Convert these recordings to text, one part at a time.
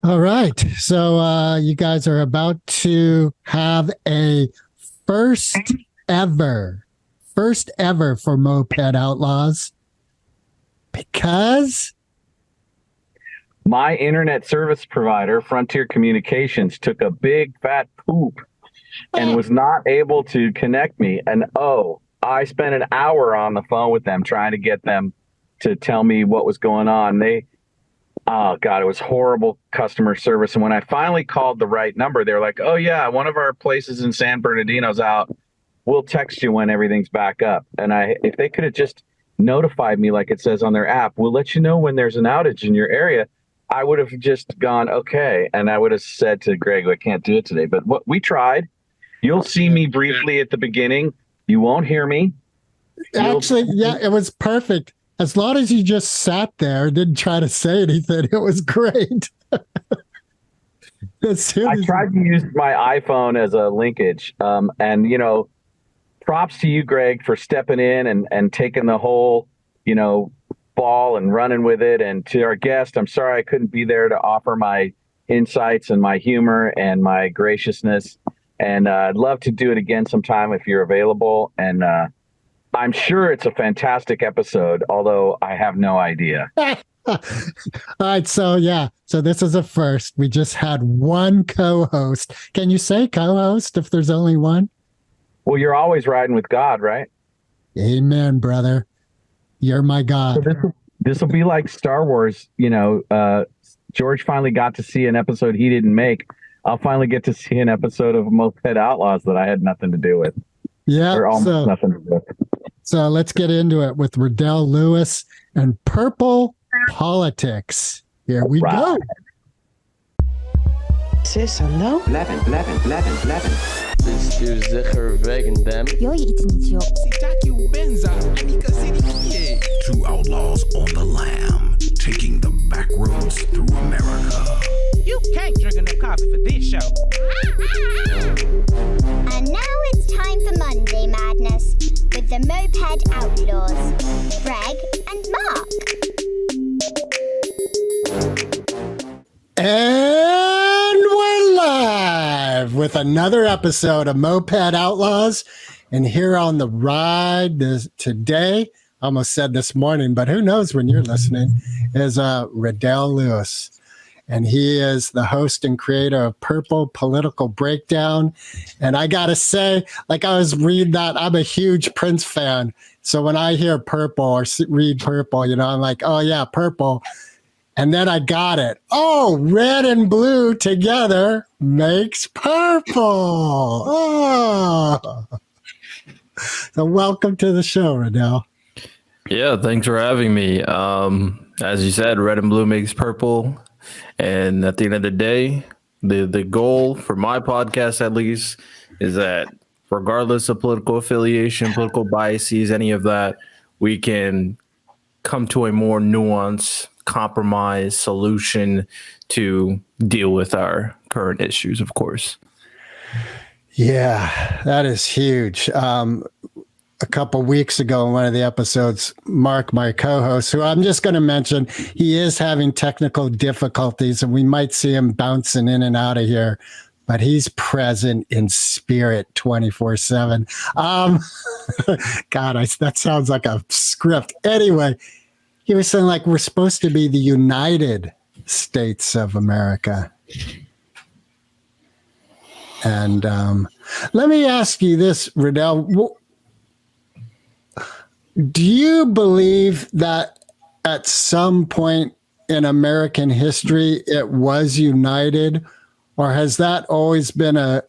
All right. So you guys are about to have a first ever, first ever for Moped Outlaws because my internet service provider, Frontier Communications, took a big fat poop and was not able to connect me. And I spent an hour on the phone with them trying to get them to tell me what was going on. Oh God, it was horrible customer service. And when I finally called the right number, they were like, "Oh yeah, one of our places in San Bernardino's out. We'll text you when everything's back up." And if they could have just notified me like it says on their app, "We'll let you know when there's an outage in your area," I would have just gone, okay. And I would have said to Greg, "I can't do it today." But we tried. You'll see me briefly at the beginning. You won't hear me. Actually, yeah, it was perfect. As long as you just sat there, didn't try to say anything, it was great. I tried to use my iPhone as a linkage. And, props to you, Greg, for stepping in and taking the whole, ball and running with it. And to our guest, I'm sorry I couldn't be there to offer my insights and my humor and my graciousness. And I'd love to do it again sometime if you're available. And I'm sure it's a fantastic episode, although I have no idea. All right. So this is a first. We just had one co-host. Can you say co-host if there's only one? Well, you're always riding with God, right? Amen, brother. You're my God. So this will be like Star Wars. George finally got to see an episode he didn't make. I'll finally get to see an episode of Moped Outlaws that I had nothing to do with. Yeah. Or almost nothing to do with. So let's get into it with Riddell Lewis and Purple Politics. Here we go. Sis, hallo? Levin. Bist du sicher wegen dem? Jag är inte idiot. Two outlaws on the lam, taking the back roads through America. You can't drink enough coffee for this show. And now it's time for Monday Madness with the Moped Outlaws, Greg and Mark. And we're live with another episode of Moped Outlaws. And here on the ride today, I almost said this morning, but who knows when you're listening, is Riddell Lewis. And he is the host and creator of Purple Political Breakdown. And I got to say, like I was reading that, I'm a huge Prince fan. So when I hear Purple or read Purple, I'm like, oh yeah, Purple. And then I got it. Oh, red and blue together makes purple. Oh. So welcome to the show, Riddell. Yeah, thanks for having me. As you said, red and blue makes purple. And at the end of the day, the goal for my podcast, at least, is that regardless of political affiliation, political biases, any of that, we can come to a more nuanced compromise solution to deal with our current issues, of course. Yeah, that is huge. A couple weeks ago in one of the episodes, Mark, my co-host, who I'm just going to mention, he is having technical difficulties and we might see him bouncing in and out of here, but he's present in spirit 24/7. God, that sounds like a script. Anyway, he was saying like we're supposed to be the United States of America. And let me ask you this, Riddell. Do you believe that at some point in American history it was united, or has that always been a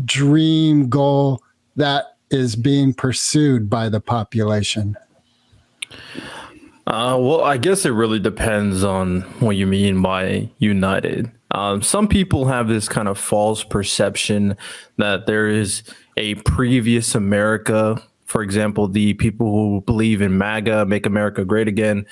dream goal that is being pursued by the population? Well, I guess it really depends on what you mean by united. Some people have this kind of false perception that there is a previous America. For example, the people who believe in MAGA, Make America Great Again,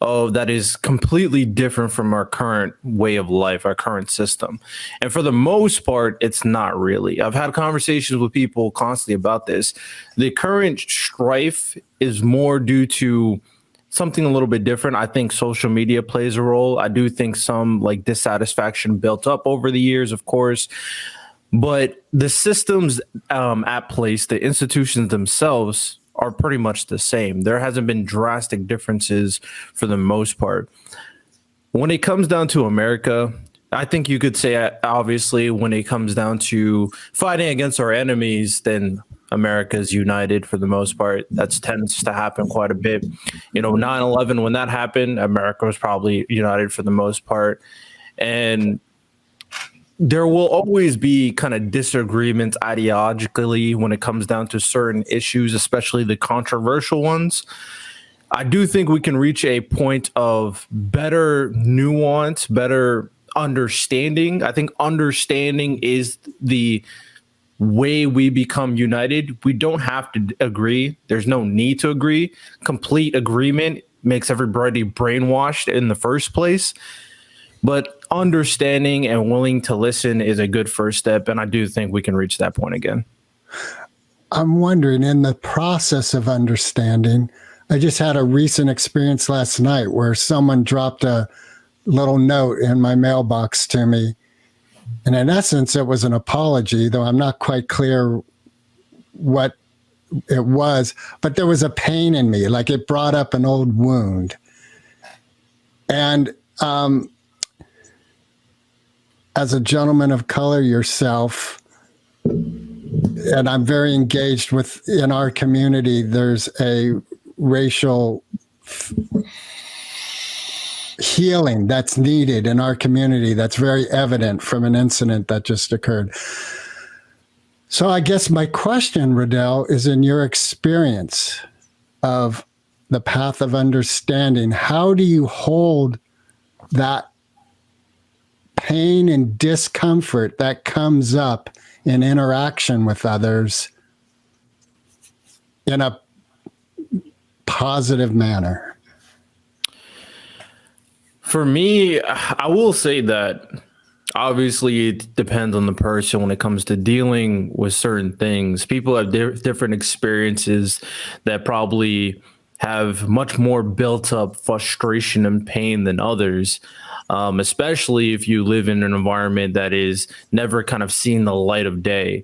that is completely different from our current way of life, our current system. And for the most part, it's not really. I've had conversations with people constantly about this. The current strife is more due to something a little bit different. I think social media plays a role. I do think some like dissatisfaction built up over the years, of course, but the systems at place, the institutions themselves are pretty much the same. There hasn't been drastic differences for the most part. When it comes down to America, I think you could say, obviously, when it comes down to fighting against our enemies, then America's united for the most part. That tends to happen quite a bit. 9/11, when that happened, America was probably united for the most part. And there will always be kind of disagreements ideologically when it comes down to certain issues, especially the controversial ones. I do think we can reach a point of better nuance, better understanding. I think understanding is the way we become united. We don't have to agree. There's no need to agree. Complete agreement makes everybody brainwashed in the first place. But understanding and willing to listen is a good first step. And I do think we can reach that point again. I'm wondering, in the process of understanding, I just had a recent experience last night where someone dropped a little note in my mailbox to me. And in essence, it was an apology, though I'm not quite clear what it was. But there was a pain in me, like it brought up an old wound. And as a gentleman of color yourself, and I'm very engaged in our community, there's a racial healing that's needed in our community that's very evident from an incident that just occurred. So I guess my question, Riddell, is in your experience of the path of understanding, how do you hold that pain and discomfort that comes up in interaction with others in a positive manner? For me, I will say that obviously it depends on the person when it comes to dealing with certain things. People have different experiences that probably have much more built up frustration and pain than others, especially if you live in an environment that is never kind of seen the light of day,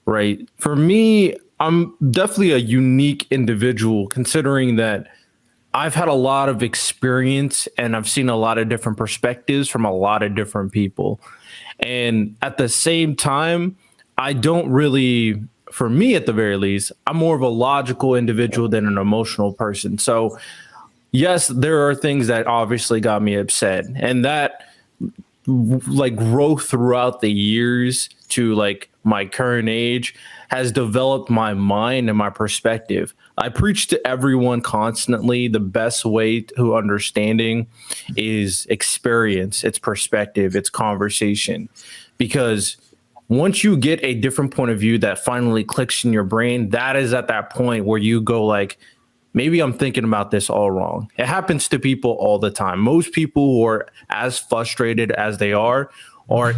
right? For me, I'm definitely a unique individual, considering that I've had a lot of experience and I've seen a lot of different perspectives from a lot of different people. And at the same time, I don't really, for me at the very least, I'm more of a logical individual than an emotional person. So yes, there are things that obviously got me upset, and that like growth throughout the years to like my current age has developed my mind and my perspective. I preach to everyone constantly the best way to understanding is experience, it's perspective, it's conversation. Because once you get a different point of view that finally clicks in your brain, that is at that point where you go like, maybe I'm thinking about this all wrong. It happens to people all the time. Most people who are as frustrated as they are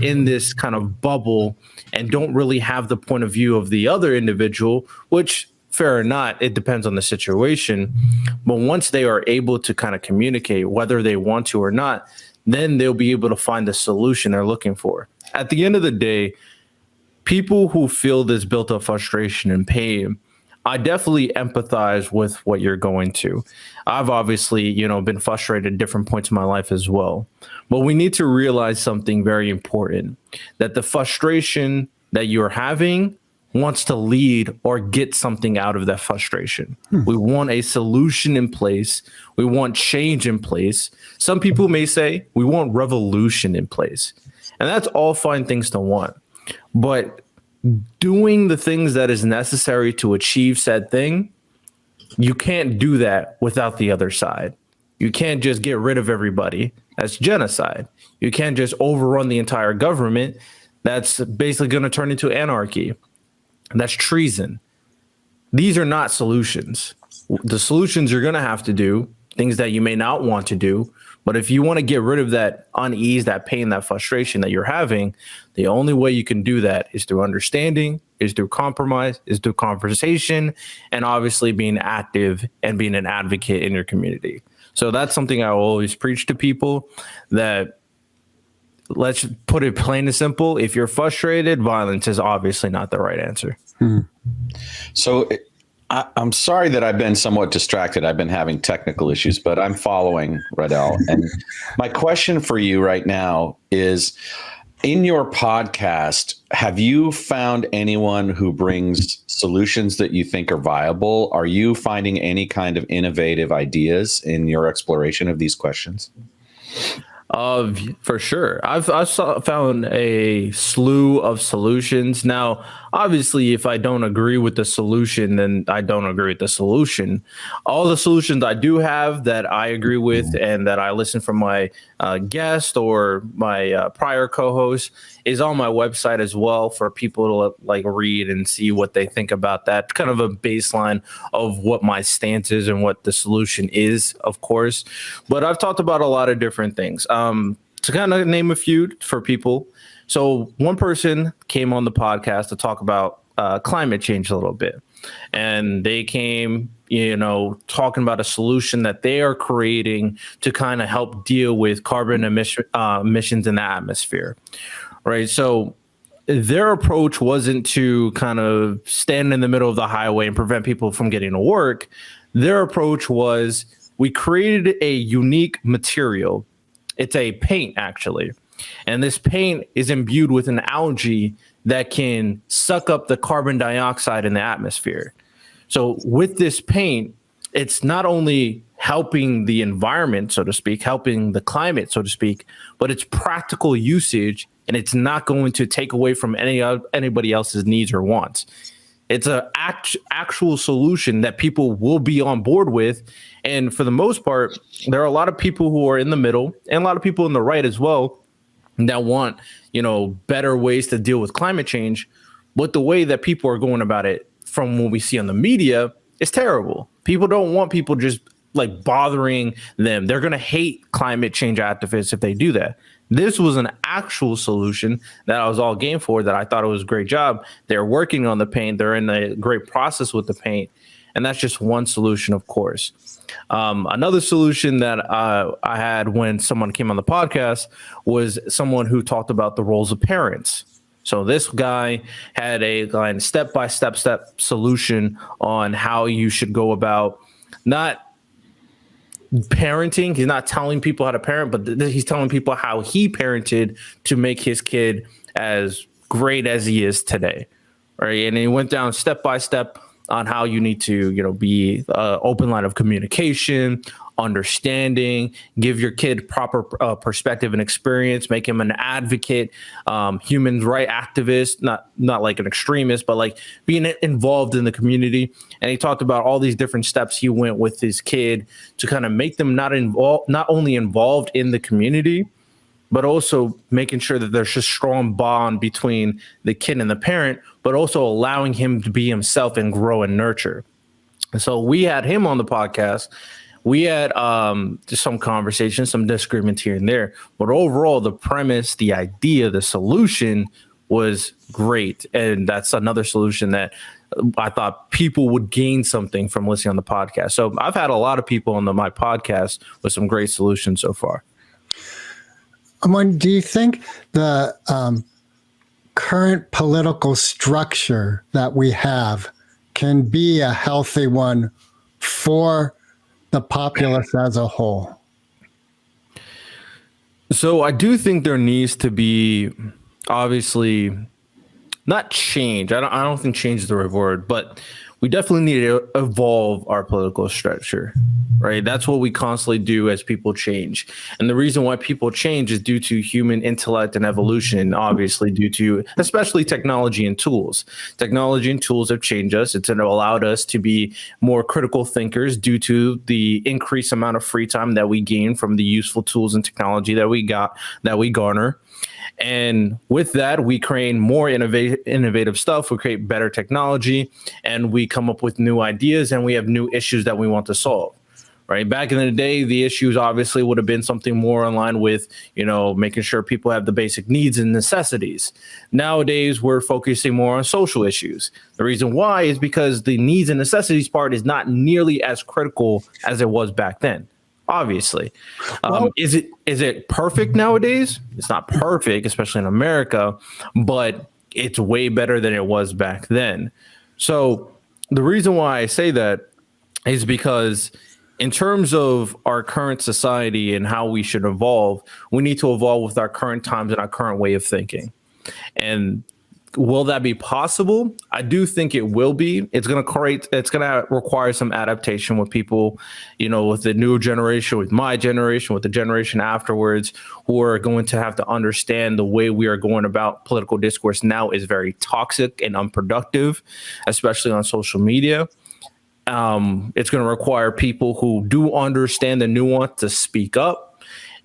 in this kind of bubble and don't really have the point of view of the other individual, which fair or not, it depends on the situation. But once they are able to kind of communicate, whether they want to or not, then they'll be able to find the solution they're looking for. At the end of the day, people who feel this built up frustration and pain, I definitely empathize with what you're going to. I've obviously, been frustrated at different points in my life as well. But we need to realize something very important, that the frustration that you're having wants to lead or get something out of that frustration. We want a solution in place. We want change in place. Some people may say we want revolution in place. And that's all fine things to want. But doing the things that is necessary to achieve said thing, you can't do that without the other side. You can't just get rid of everybody. That's genocide. You can't just overrun the entire government. That's basically going to turn into anarchy. That's treason. These are not solutions. The solutions you're going to have to do, things that you may not want to do. But if you want to get rid of that unease, that pain, that frustration that you're having, the only way you can do that is through understanding, is through compromise, is through conversation, and obviously being active and being an advocate in your community. So that's something I always preach to people, that let's put it plain and simple. If you're frustrated, violence is obviously not the right answer. So I'm sorry that I've been somewhat distracted. I've been having technical issues, but I'm following Radel. And my question for you right now is, in your podcast, have you found anyone who brings solutions that you think are viable? Are you finding any kind of innovative ideas in your exploration of these questions? For sure. I've found a slew of solutions. Now, obviously, if I don't agree with the solution, then I don't agree with the solution. All the solutions I do have that I agree with and that I listen from my guest or my prior co-host is on my website as well, for people to like read and see what they think about that. Kind of a baseline of what my stance is and what the solution is, of course. But I've talked about a lot of different things. To kind of name a few for people. So one person came on the podcast to talk about climate change a little bit. And they came, talking about a solution that they are creating to kind of help deal with carbon emissions in the atmosphere. Right. So their approach wasn't to kind of stand in the middle of the highway and prevent people from getting to work. Their approach was, we created a unique material. It's a paint, actually. And this paint is imbued with an algae that can suck up the carbon dioxide in the atmosphere. So with this paint, it's not only helping the environment, so to speak, helping the climate, so to speak, but it's practical usage, and it's not going to take away from anybody else's needs or wants. It's an actual solution that people will be on board with. And for the most part, there are a lot of people who are in the middle and a lot of people in the right as well that want, better ways to deal with climate change. But the way that people are going about it from what we see on the media is terrible. People don't want people just like bothering them. They're going to hate climate change activists if they do that. This was an actual solution that I was all game for, that I thought it was a great job. They're working on the paint. They're in a great process with the paint. And that's just one solution, of course. Another solution that I had when someone came on the podcast was someone who talked about the roles of parents. So this guy had a step-by-step solution on how you should go about not parenting. He's not telling people how to parent, but he's telling people how he parented to make his kid as great as he is today. Right. And he went down step by step on how you need to, be open line of communication, understanding, give your kid proper perspective and experience, make him an advocate, human rights activist, not like an extremist, but like being involved in the community. And he talked about all these different steps he went with his kid to kind of make them not only involved in the community, but also making sure that there's a strong bond between the kid and the parent, but also allowing him to be himself and grow and nurture. And so we had him on the podcast. We had just some conversations, some disagreements here and there, but overall the premise, the idea, the solution was great. And that's another solution that I thought people would gain something from listening on the podcast. So I've had a lot of people on my podcast with some great solutions so far. Do you think the current political structure that we have can be a healthy one for the populace as a whole? So I do think there needs to be, obviously, not change. I don't think change is the right word, but we definitely need to evolve our political structure, right? That's what we constantly do as people change. And the reason why people change is due to human intellect and evolution, obviously due to especially technology and tools. Technology and tools have changed us. It's allowed us to be more critical thinkers due to the increased amount of free time that we gain from the useful tools and technology that we garner. And with that, we create more innovative stuff. We create better technology, and we come up with new ideas, and we have new issues that we want to solve. Right. Back in the day, the issues obviously would have been something more in line with, making sure people have the basic needs and necessities. Nowadays, we're focusing more on social issues. The reason why is because the needs and necessities part is not nearly as critical as it was back then. obviously. Is it perfect nowadays? It's not perfect, especially in America, but it's way better than it was back then. So the reason why I say that is because in terms of our current society and how we should evolve, we need to evolve with our current times and our current way of thinking. And will that be possible? I do think it will be. It's going to require some adaptation with people, with the new generation, with my generation, with the generation afterwards, who are going to have to understand the way we are going about political discourse now is very toxic and unproductive, especially on social media. It's going to require people who do understand the nuance to speak up.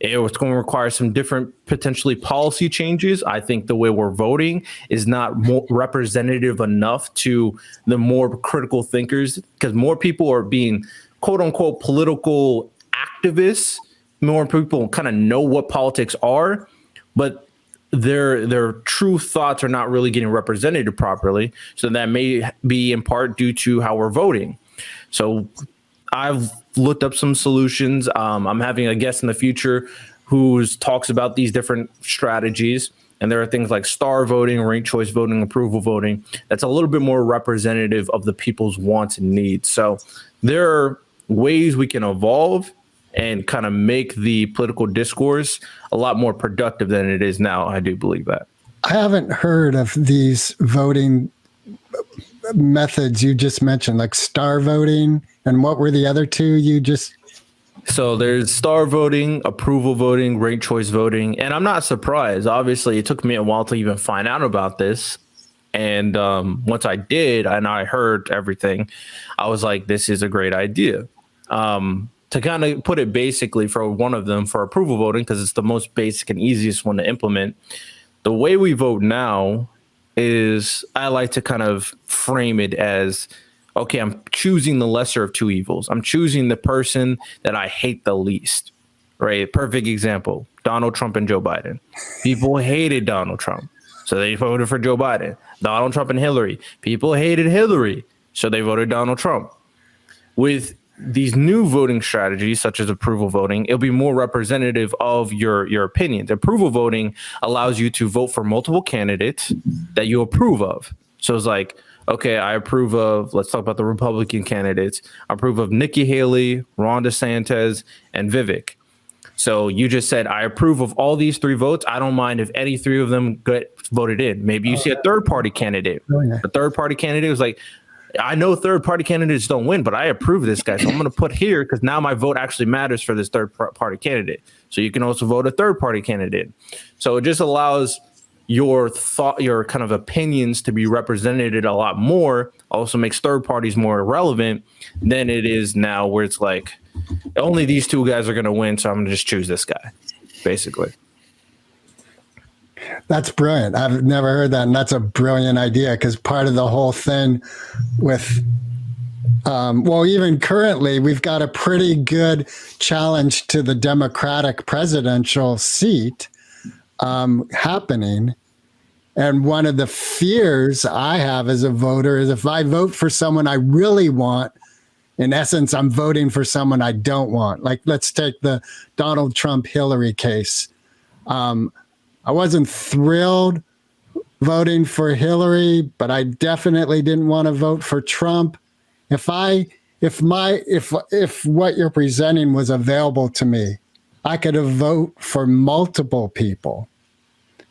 It's going to require some different potentially policy changes. I think the way we're voting is not more representative enough to the more critical thinkers, because more people are being quote unquote political activists. More people kind of know what politics are, but their true thoughts are not really getting represented properly. So that may be in part due to how we're voting. So I've looked up some solutions. I'm having a guest in the future who talks about these different strategies. And there are things like star voting, ranked choice voting, approval voting. That's a little bit more representative of the people's wants and needs. So there are ways we can evolve and kind of make the political discourse a lot more productive than it is now. I do believe that. I haven't heard of these voting methods you just mentioned, like star voting, and what were the other two you just? So there's star voting, approval voting, ranked choice voting, and I'm not surprised. Obviously, it took me a while to even find out about this, and once I did and I heard everything, I was like, this is a great idea. To kind of put it basically, for one of them, for approval voting, because it's the most basic and easiest one to implement, the way we vote now is, I like to kind of frame it as, okay, I'm choosing the lesser of two evils. I'm choosing the person that I hate the least, right? Perfect example, Donald Trump and Joe Biden. People hated Donald Trump, so they voted for Joe Biden. Donald Trump and Hillary. People hated Hillary, so they voted Donald Trump. With these new voting strategies, such as approval voting, it'll be more representative of your opinions. Approval voting allows you to vote for multiple candidates that you approve of. So it's like, okay, I approve of, let's talk about the Republican candidates. I approve of Nikki Haley, Ron DeSantis, and Vivek. So you just said, I approve of all these three votes. I don't mind if any three of them get voted in. Maybe you see a third party candidate. The third party candidate was like, I know third party candidates don't win, but I approve this guy. So I'm going to put here because now my vote actually matters for this third party candidate. So you can also vote a third party candidate. So it just allows your thought, your kind of opinions to be represented a lot more. Also makes third parties more relevant than it is now, where it's like only these two guys are going to win. So I'm going to just choose this guy, basically. That's brilliant. I've never heard that. And that's a brilliant idea, because part of the whole thing with, even currently, we've got a pretty good challenge to the Democratic presidential seat happening. And one of the fears I have as a voter is if I vote for someone I really want, in essence, I'm voting for someone I don't want. Like, let's take the Donald Trump Hillary case. I wasn't thrilled voting for Hillary, but I definitely didn't want to vote for Trump. If what you're presenting was available to me, I could have voted for multiple people.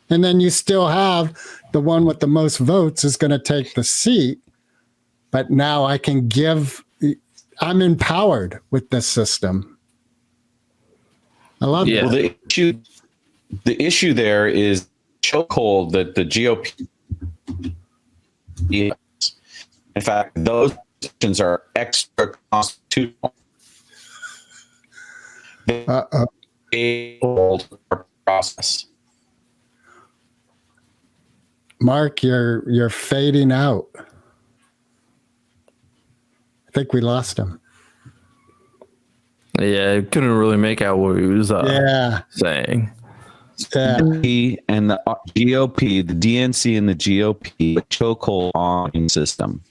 And then you still have the one with the most votes is going to take the seat. But now I'm empowered with this system. I love it. Well, the issue there is chokehold that the GOP. In fact, those positions are extra constitutional. They hold our process. Mark, you're fading out. I think we lost him. Yeah, I couldn't really make out what he was saying. Yeah. And the GOP, the DNC and the GOP, chokehold on the system.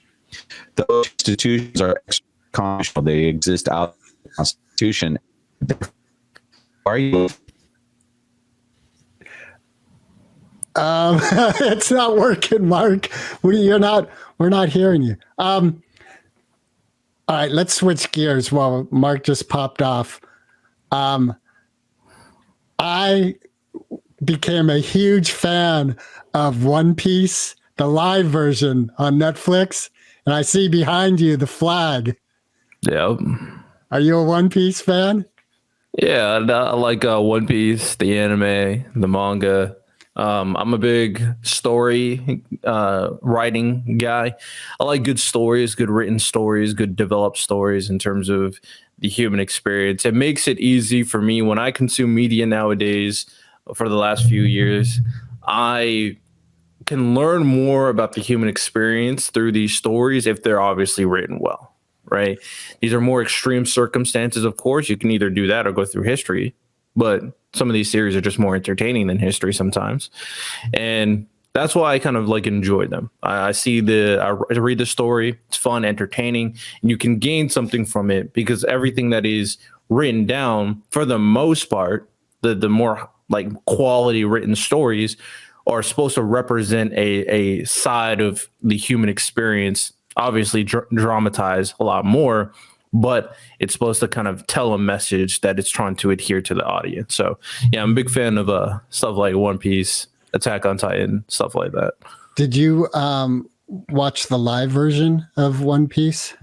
Those institutions are constitutional. They exist out of the Constitution. Are you? It's not working, Mark. We're not hearing you. All right, let's switch gears while Mark just popped off. I became a huge fan of One Piece, the live version on Netflix, and I see behind you the flag. Yep. Are you a One Piece fan? Yeah, I like One Piece, the anime, the manga. I'm a big story writing guy. I like good stories, good written stories, good developed stories in terms of the human experience. It makes it easy for me when I consume media nowadays. For the last few years, I can learn more about the human experience through these stories if they're obviously written well, right? These are more extreme circumstances, of course. You can either do that or go through history, but some of these series are just more entertaining than history sometimes. And that's why I kind of like enjoy them. I read the story, it's fun, entertaining, and you can gain something from it because everything that is written down, for the most part, the more like quality written stories are supposed to represent a side of the human experience, obviously dramatize a lot more, but it's supposed to kind of tell a message that it's trying to adhere to the audience. So yeah, I'm a big fan of stuff like One Piece, Attack on Titan, stuff like that. Did you watch the live version of One Piece?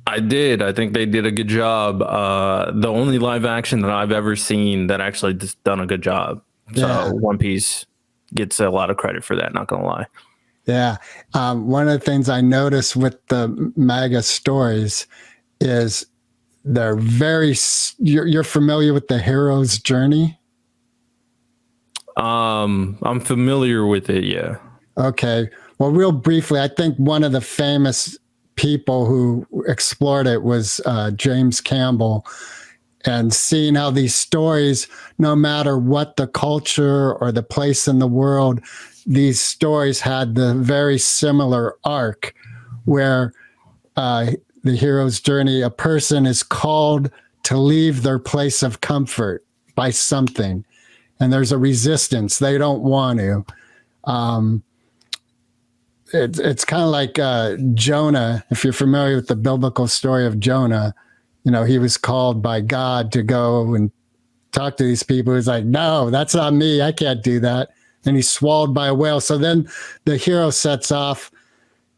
I did. I think they did a good job. The only live action that I've ever seen that actually just done a good job. Yeah. So One Piece gets a lot of credit for that, not gonna lie. Yeah. One of the things I noticed with the manga stories is they're you're familiar with the hero's journey? I'm familiar with it, yeah. Okay. Well, real briefly, I think one of the famous people who explored it was James Campbell, and seeing how these stories, no matter what the culture or the place in the world, these stories had the very similar arc where the hero's journey, a person is called to leave their place of comfort by something, and there's a resistance. They don't want to. It's kind of like Jonah. If you're familiar with the biblical story of Jonah, you know, he was called by God to go and talk to these people. He's like, no, that's not me. I can't do that. And he's swallowed by a whale. So then the hero sets off,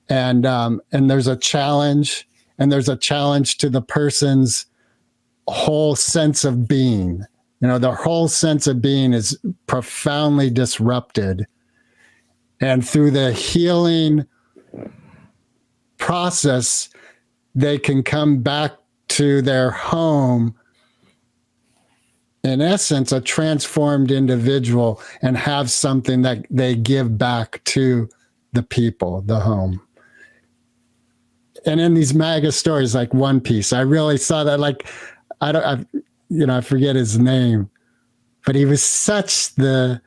and there's a challenge, and there's a challenge to the person's whole sense of being. You know, their whole sense of being is profoundly disrupted. And through the healing process, they can come back to their home, in essence, a transformed individual, and have something that they give back to the people, the home. And in these manga stories like One Piece, I really saw that. Like, I forget his name, but he was such the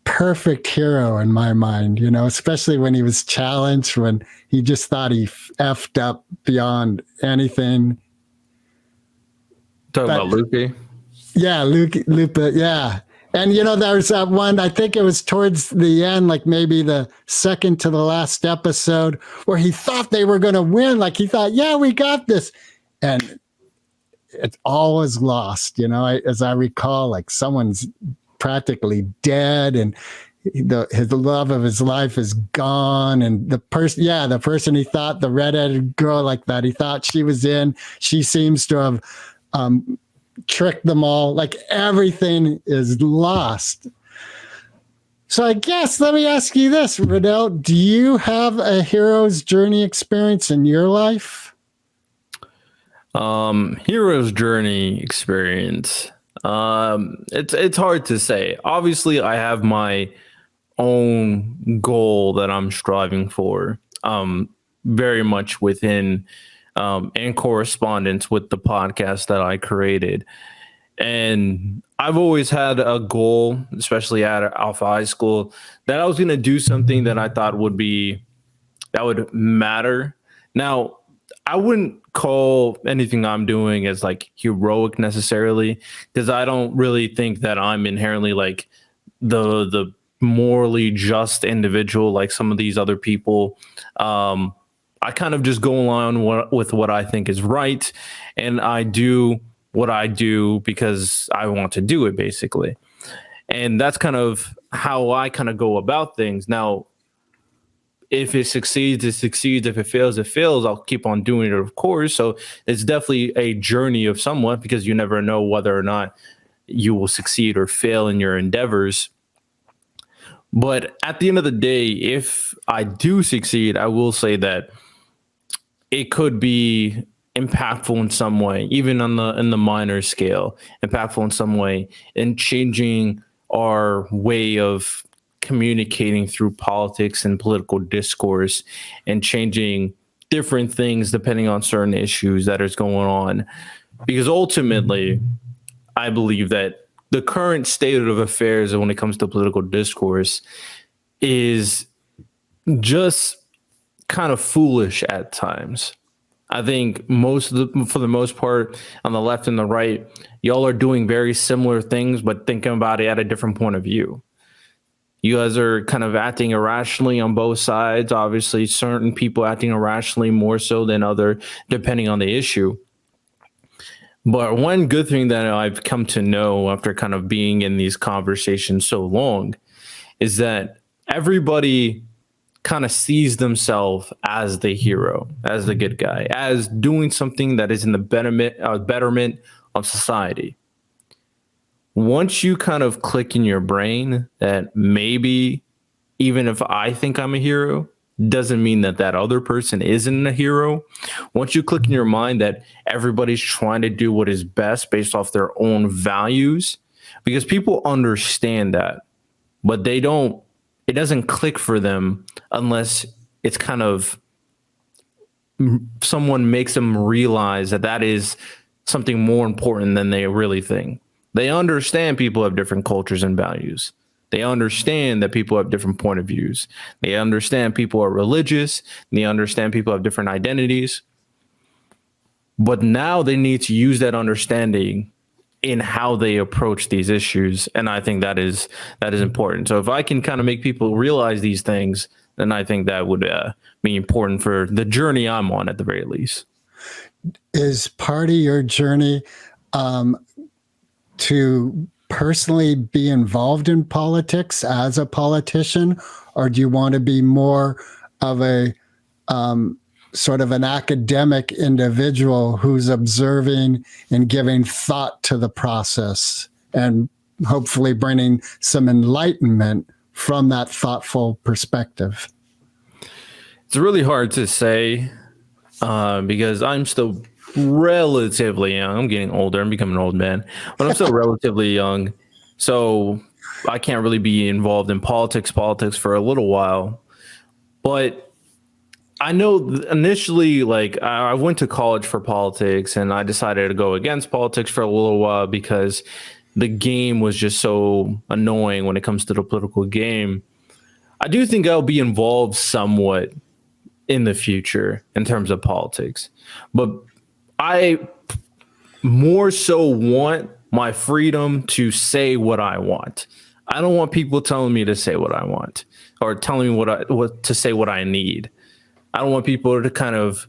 perfect hero in my mind, you know, especially when he was challenged, when he just thought he effed up beyond anything. Talking about Luffy? Yeah, Luffy, yeah. And, you know, there's that one, I think it was towards the end, like maybe the second to the last episode, where he thought they were going to win. Like he thought, yeah, we got this. And it's always lost, you know, as I recall, like someone's practically dead, and his love of his life is gone. And the person he thought, the redheaded girl like that, he thought she was in, she seems to have tricked them all. Like everything is lost. So I guess, let me ask you this, Riddell, do you have a hero's journey experience in your life? Hero's journey experience. It's hard to say. Obviously, I have my own goal that I'm striving for, very much within in correspondence with the podcast that I created. And I've always had a goal, especially at Alpha High School, that I was going to do something that I thought would matter. Now, I wouldn't call anything I'm doing as like heroic necessarily, because I don't really think that I'm inherently like the morally just individual like some of these other people. I kind of just go along with what I think is right, and I do what I do because I want to do it, basically. And that's kind of how I kind of go about things. Now, if it succeeds, it succeeds. If it fails, it fails. I'll keep on doing it, of course. So it's definitely a journey of somewhat, because you never know whether or not you will succeed or fail in your endeavors. But at the end of the day, if I do succeed, I will say that it could be impactful in some way, even on in the minor scale, impactful in some way in changing our way of communicating through politics and political discourse, and changing different things depending on certain issues that is going on. Because ultimately, I believe that the current state of affairs when it comes to political discourse is just kind of foolish at times. I think for the most part, on the left and the right, y'all are doing very similar things, but thinking about it at a different point of view. You guys are kind of acting irrationally on both sides. Obviously, certain people acting irrationally more so than other, depending on the issue. But one good thing that I've come to know after kind of being in these conversations so long is that everybody kind of sees themselves as the hero, as the good guy, as doing something that is in the betterment of society. Once you kind of click in your brain that maybe even if I think I'm a hero, doesn't mean that that other person isn't a hero. Once you click in your mind that everybody's trying to do what is best based off their own values, because people understand that, but it doesn't click for them unless it's kind of someone makes them realize that that is something more important than they really think. They understand people have different cultures and values. They understand that people have different point of views. They understand people are religious. They understand people have different identities. But now they need to use that understanding in how they approach these issues. And I think that is important. So if I can kind of make people realize these things, then I think that would be important for the journey I'm on at the very least. Is part of your journey to personally be involved in politics as a politician, or do you want to be more of a sort of an academic individual who's observing and giving thought to the process and hopefully bringing some enlightenment from that thoughtful perspective? It's really hard to say because I'm still relatively young. I'm getting older. I'm becoming an old man, but I'm still relatively young. So I can't really be involved in politics for a little while. But I know initially, like, I went to college for politics, and I decided to go against politics for a little while because the game was just so annoying when it comes to the political game. I do think I'll be involved somewhat in the future in terms of politics, but I more so want my freedom to say what I want. I don't want people telling me to say what I want or telling me what to say what I need. I don't want people to kind of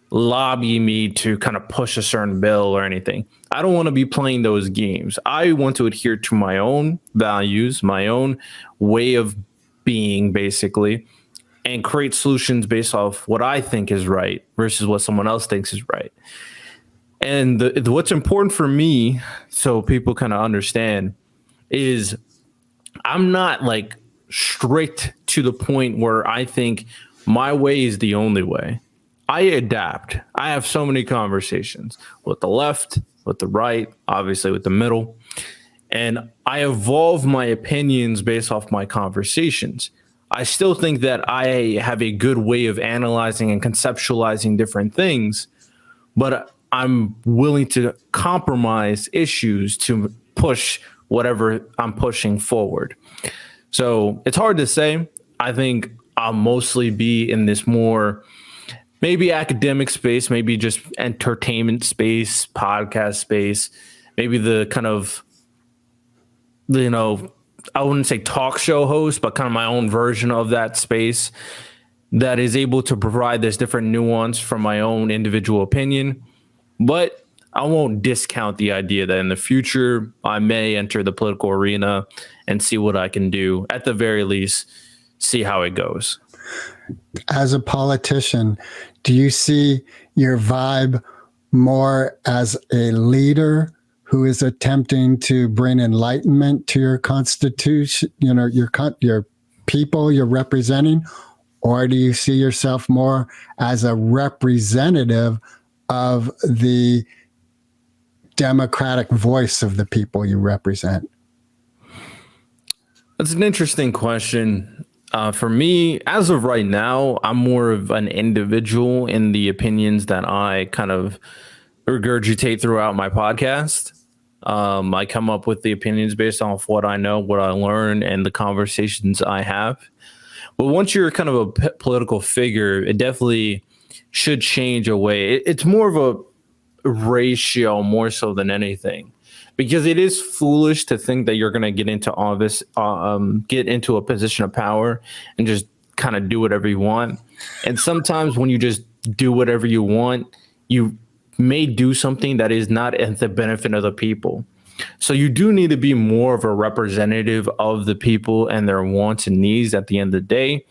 lobby me to kind of push a certain bill or anything. I don't want to be playing those games. I want to adhere to my own values, my own way of being, basically, and create solutions based off what I think is right versus what someone else thinks is right. And what's important for me, so people kind of understand, is I'm not like strict to the point where I think my way is the only way. I adapt. I have so many conversations with the left, with the right, obviously with the middle, and I evolve my opinions based off my conversations. I still think that I have a good way of analyzing and conceptualizing different things, but I'm willing to compromise issues to push whatever I'm pushing forward. So it's hard to say. I think I'll mostly be in this more maybe academic space, maybe just entertainment space, podcast space, maybe the kind of, I wouldn't say talk show host, but kind of my own version of that space that is able to provide this different nuance from my own individual opinion. But I won't discount the idea that in the future, I may enter the political arena and see what I can do. At the very least, see how it goes. As a politician, do you see your vibe more as a leader who is attempting to bring enlightenment to your constitution, your people you're representing? Or do you see yourself more as a representative of the democratic voice of the people you represent? That's an interesting question. For me, as of right now, I'm more of an individual in the opinions that I kind of regurgitate throughout my podcast. I come up with the opinions based off what I know, what I learn, and the conversations I have. But once you're kind of a political figure, it definitely should change a way. It's more of a ratio more so than anything, because it is foolish to think that you're going to get into office, get into a position of power and just kind of do whatever you want. And sometimes when you just do whatever you want, you may do something that is not at the benefit of the people. So you do need to be more of a representative of the people and their wants and needs at the end of the day.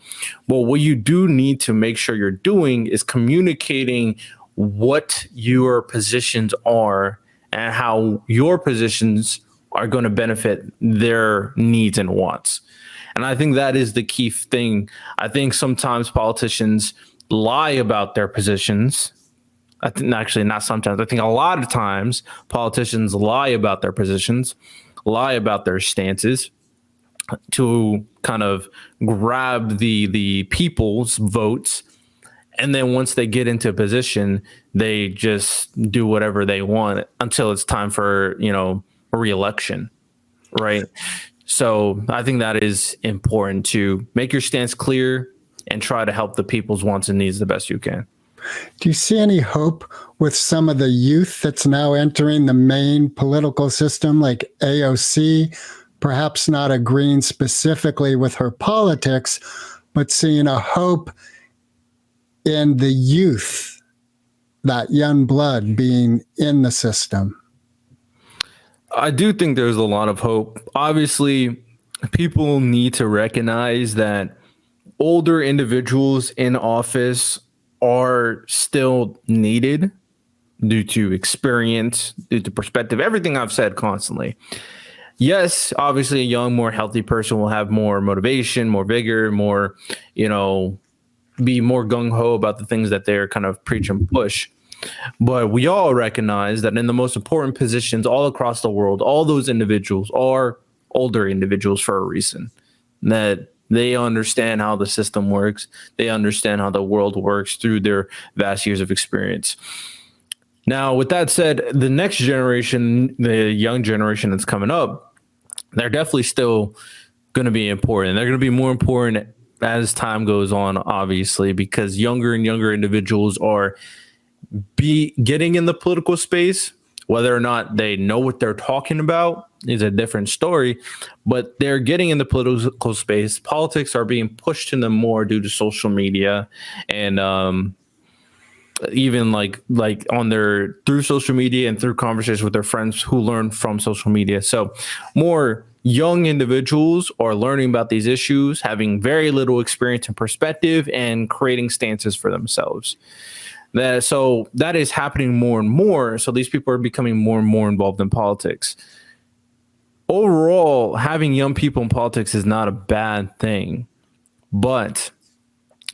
But what you do need to make sure you're doing is communicating what your positions are and how your positions are going to benefit their needs and wants. And I think that is the key thing. I think sometimes politicians lie about their positions. Actually, not sometimes. I think a lot of times politicians lie about their positions, lie about their stances to kind of grab the people's votes. And then once they get into a position, they just do whatever they want until it's time for, a re-election, right? So I think that is important, to make your stance clear and try to help the people's wants and needs the best you can. Do you see any hope with some of the youth that's now entering the main political system, like AOC, perhaps not agreeing specifically with her politics, but seeing a hope in the youth, that young blood being in the system? I do think there's a lot of hope. Obviously, people need to recognize that older individuals in office are still needed due to experience, due to perspective, everything I've said constantly. Yes, obviously a young, more healthy person will have more motivation, more vigor, more, be more gung-ho about the things that they're kind of preach and push. But we all recognize that in the most important positions all across the world, all those individuals are older individuals for a reason. That they understand how the system works. They understand how the world works through their vast years of experience. Now, with that said, the next generation, the young generation that's coming up, they're definitely still going to be important. They're going to be more important as time goes on, obviously, because younger and younger individuals are getting in the political space. Whether or not they know what they're talking about is a different story, but they're getting in the political space. Politics are being pushed to them more due to social media, and even like on through social media and through conversations with their friends who learn from social media. So more young individuals are learning about these issues, having very little experience and perspective, and creating stances for themselves. So that is happening more and more. So these people are becoming more and more involved in politics. Overall, having young people in politics is not a bad thing, but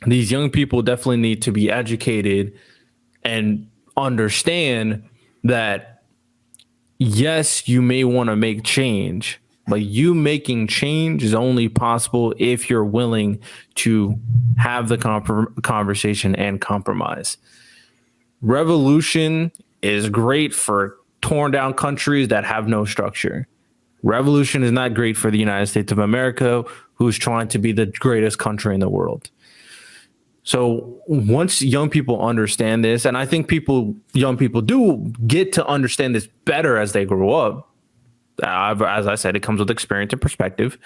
these young people definitely need to be educated and understand that, yes, you may want to make change, but you making change is only possible if you're willing to have the conversation and compromise. Revolution is great for torn down countries that have no structure. Revolution is not great for the United States of America, who's trying to be the greatest country in the world. So once young people understand this, and I think young people do get to understand this better as they grow up. As I said, it comes with experience and perspective.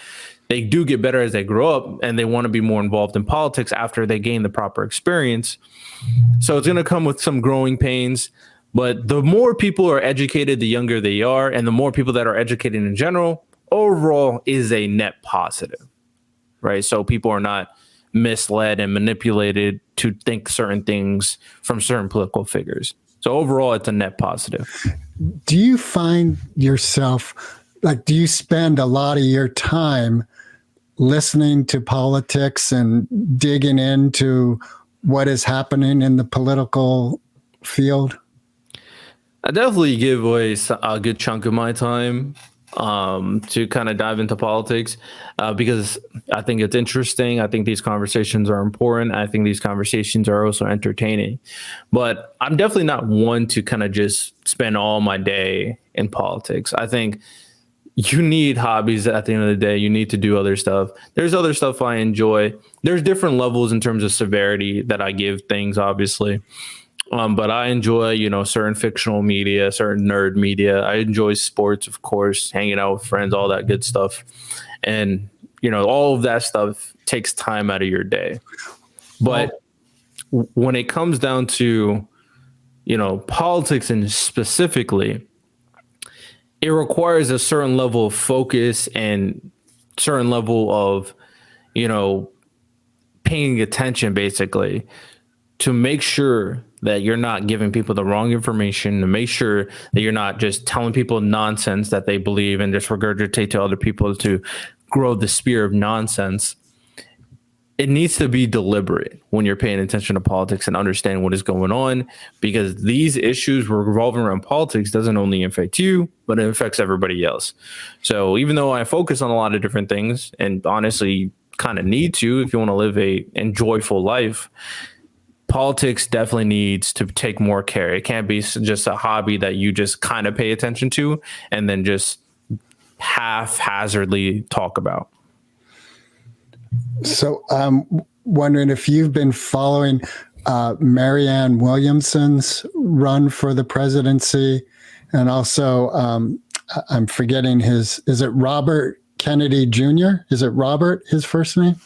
They do get better as they grow up, and they want to be more involved in politics after they gain the proper experience. So it's going to come with some growing pains. But the more people are educated, the younger they are, and the more people that are educated in general, overall is a net positive, right? So people are not misled and manipulated to think certain things from certain political figures. So overall, it's a net positive. Do you find yourself, like, do you spend a lot of your time listening to politics and digging into what is happening in the political field? I definitely give away a good chunk of my time to kind of dive into politics because I think it's interesting. I think these conversations are important. I think these conversations are also entertaining. But I'm definitely not one to kind of just spend all my day in politics. I think you need hobbies at the end of the day. You need to do other stuff. There's other stuff I enjoy. There's different levels in terms of severity that I give things, obviously. But I enjoy, certain fictional media, certain nerd media. I enjoy sports, of course, hanging out with friends, all that good stuff. And, all of that stuff takes time out of your day. But when it comes down to, politics and specifically, it requires a certain level of focus and certain level of, paying attention, basically, to make sure that you're not giving people the wrong information, to make sure that you're not just telling people nonsense that they believe and just regurgitate to other people to grow the spear of nonsense. It needs to be deliberate when you're paying attention to politics and understand what is going on, because these issues revolving around politics doesn't only affect you, but it affects everybody else. So even though I focus on a lot of different things, and honestly kind of need to if you want to live a enjoyable life, politics definitely needs to take more care. It can't be just a hobby that you just kind of pay attention to and then just haphazardly talk about. So I'm wondering if you've been following Marianne Williamson's run for the presidency, and also I'm forgetting is it Robert Kennedy Jr.? Is it Robert, his first name?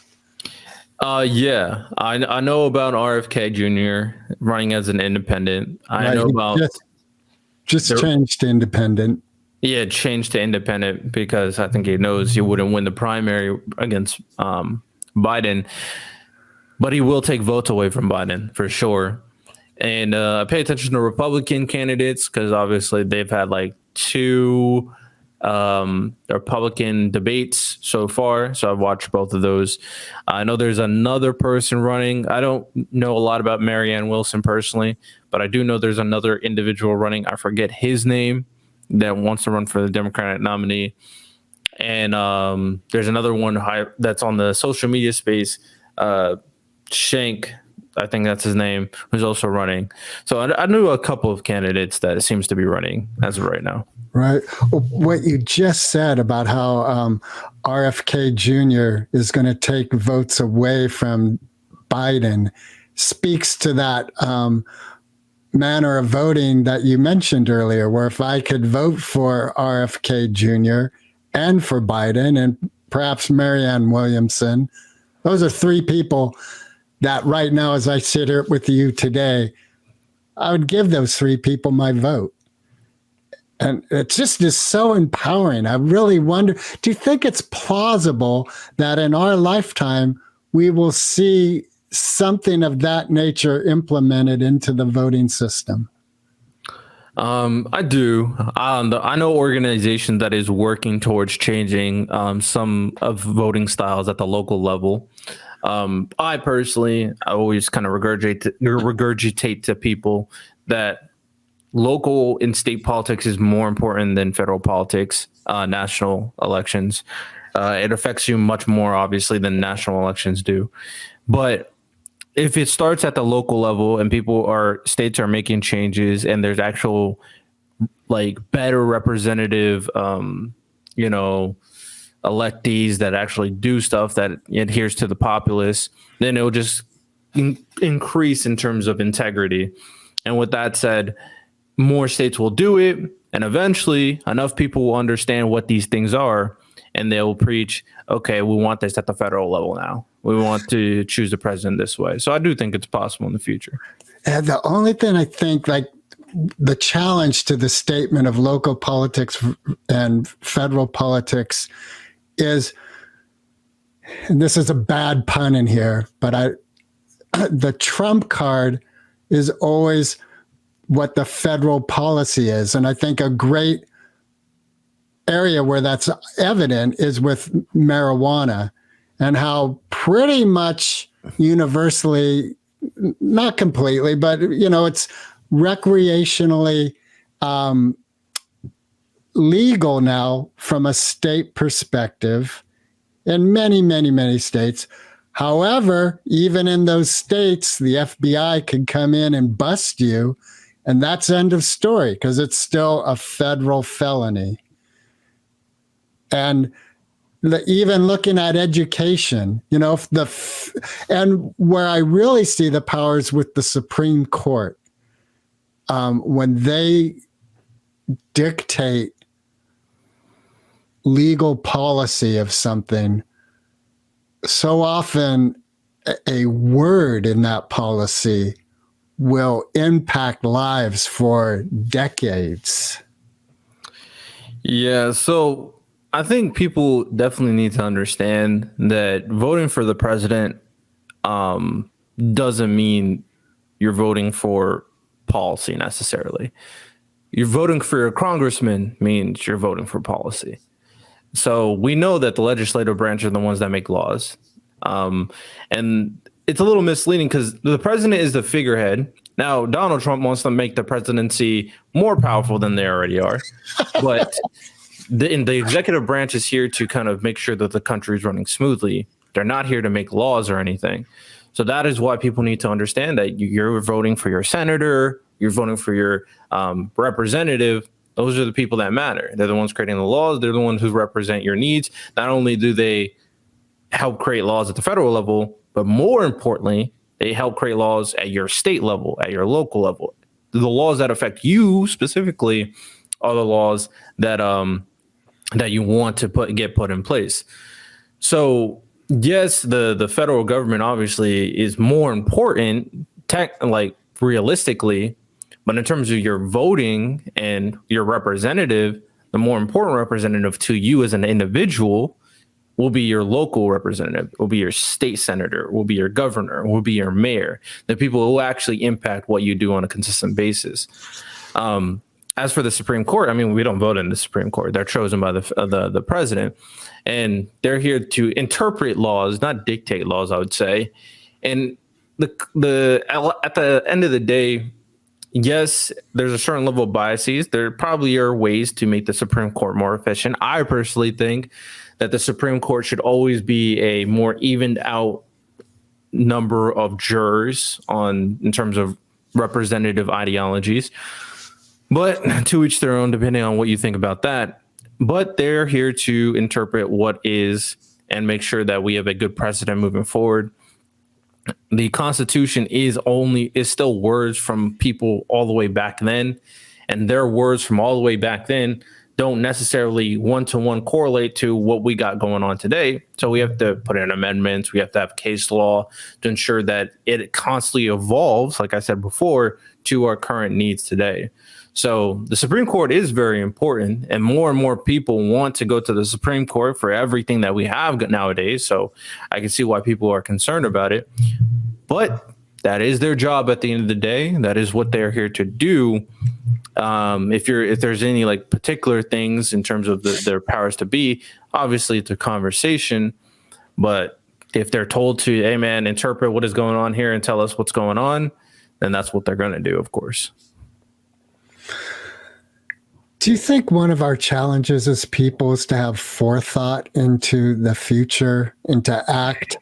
Yeah, I know about RFK Jr. running as an independent. I know about just changed to independent. Yeah, changed to independent because I think he knows he wouldn't win the primary against Biden, but he will take votes away from Biden for sure. And pay attention to Republican candidates because obviously they've had like two Republican debates so far. So I've watched both of those. I know there's another person running. I don't know a lot about Marianne Wilson personally, but I do know there's another individual running. I forget his name that wants to run for the Democratic nominee. And there's another one that's on the social media space, Shank, I think that's his name, who's also running. So I knew a couple of candidates that it seems to be running as of right now. Right. What you just said about how RFK Jr. is going to take votes away from Biden speaks to that manner of voting that you mentioned earlier, where if I could vote for RFK Jr. and for Biden and perhaps Marianne Williamson, those are three people that right now, as I sit here with you today, I would give those three people my vote. And it's just so empowering. I really wonder, do you think it's plausible that in our lifetime, we will see something of that nature implemented into the voting system? I do. I know organizations that is working towards changing some of voting styles at the local level. I personally, I always kind of regurgitate to people that local and state politics is more important than federal politics, national elections. It affects you much more, obviously, than national elections do. But if it starts at the local level and states are making changes and there's actual better representative, electees that actually do stuff that adheres to the populace, then it'll just increase in terms of integrity. And with that said, more states will do it, and eventually enough people will understand what these things are, and they will preach, okay, we want this at the federal level now. We want to choose the president this way. So I do think it's possible in the future. And the only thing I think, like, the challenge to the statement of local politics and federal politics is, and this is a bad pun in here, but the trump card is always what the federal policy is. And I think a great area where that's evident is with marijuana, and how pretty much universally, not completely, but, it's recreationally legal now from a state perspective in many, many, many states. However, even in those states, the FBI can come in and bust you, and that's end of story, because it's still a federal felony. And even looking at education, and where I really see the powers with the Supreme Court, when they dictate legal policy of something, so often a word in that policy will impact lives for decades. Yeah, so I think people definitely need to understand that voting for the president doesn't mean you're voting for policy necessarily. You're voting for your congressman means you're voting for policy. So we know that the legislative branch are the ones that make laws. And it's a little misleading because the president is the figurehead. Now, Donald Trump wants to make the presidency more powerful than they already are. But the executive branch is here to kind of make sure that the country is running smoothly. They're not here to make laws or anything. So that is why people need to understand that you're voting for your senator, you're voting for your representative. Those are the people that matter. They're the ones creating the laws. They're the ones who represent your needs. Not only do they help create laws at the federal level, but more importantly, they help create laws at your state level, at your local level. The laws that affect you specifically are the laws that that you want to get put in place. So yes, the federal government obviously is more important, realistically, but in terms of your voting and your representative, the more important representative to you as an individual will be your local representative, will be your state senator, will be your governor, will be your mayor, the people who actually impact what you do on a consistent basis. As for the Supreme Court, I mean, we don't vote in the Supreme Court. They're chosen by the president, and they're here to interpret laws, not dictate laws, I would say. And at the end of the day, yes, there's a certain level of biases. There probably are ways to make the Supreme Court more efficient. I personally think that the Supreme Court should always be a more evened out number of jurors in terms of representative ideologies. But to each their own, depending on what you think about that. But they're here to interpret what is and make sure that we have a good precedent moving forward. The Constitution is still words from people all the way back then, and their words from all the way back then don't necessarily one-to-one correlate to what we got going on today. So we have to put in amendments. We have to have case law to ensure that it constantly evolves, like I said before, to our current needs today. So the Supreme Court is very important, and more people want to go to the Supreme Court for everything that we have nowadays. So I can see why people are concerned about it, but that is their job at the end of the day. That is what they're here to do. If there's any like particular things in terms of their powers to be, obviously it's a conversation, but if they're told to, hey man, interpret what is going on here and tell us what's going on, then that's what they're going to do, of course. Do you think one of our challenges as people is to have forethought into the future and to act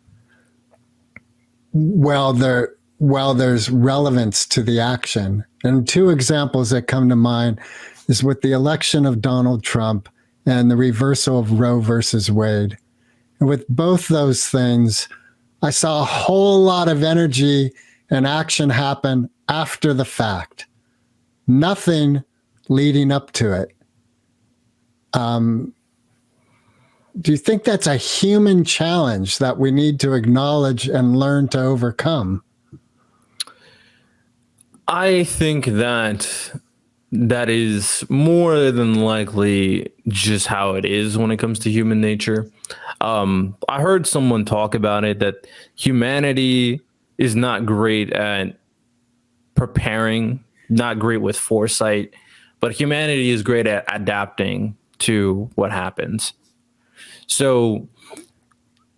while there's relevance to the action? And two examples that come to mind is with the election of Donald Trump and the reversal of Roe versus Wade. And with both those things, I saw a whole lot of energy and action happen after the fact. Nothing leading up to it. Do you think that's a human challenge that we need to acknowledge and learn to overcome? I think that is more than likely just how it is when it comes to human nature. I heard someone talk about it, that humanity is not great at preparing, not great with foresight, but humanity is great at adapting to what happens. So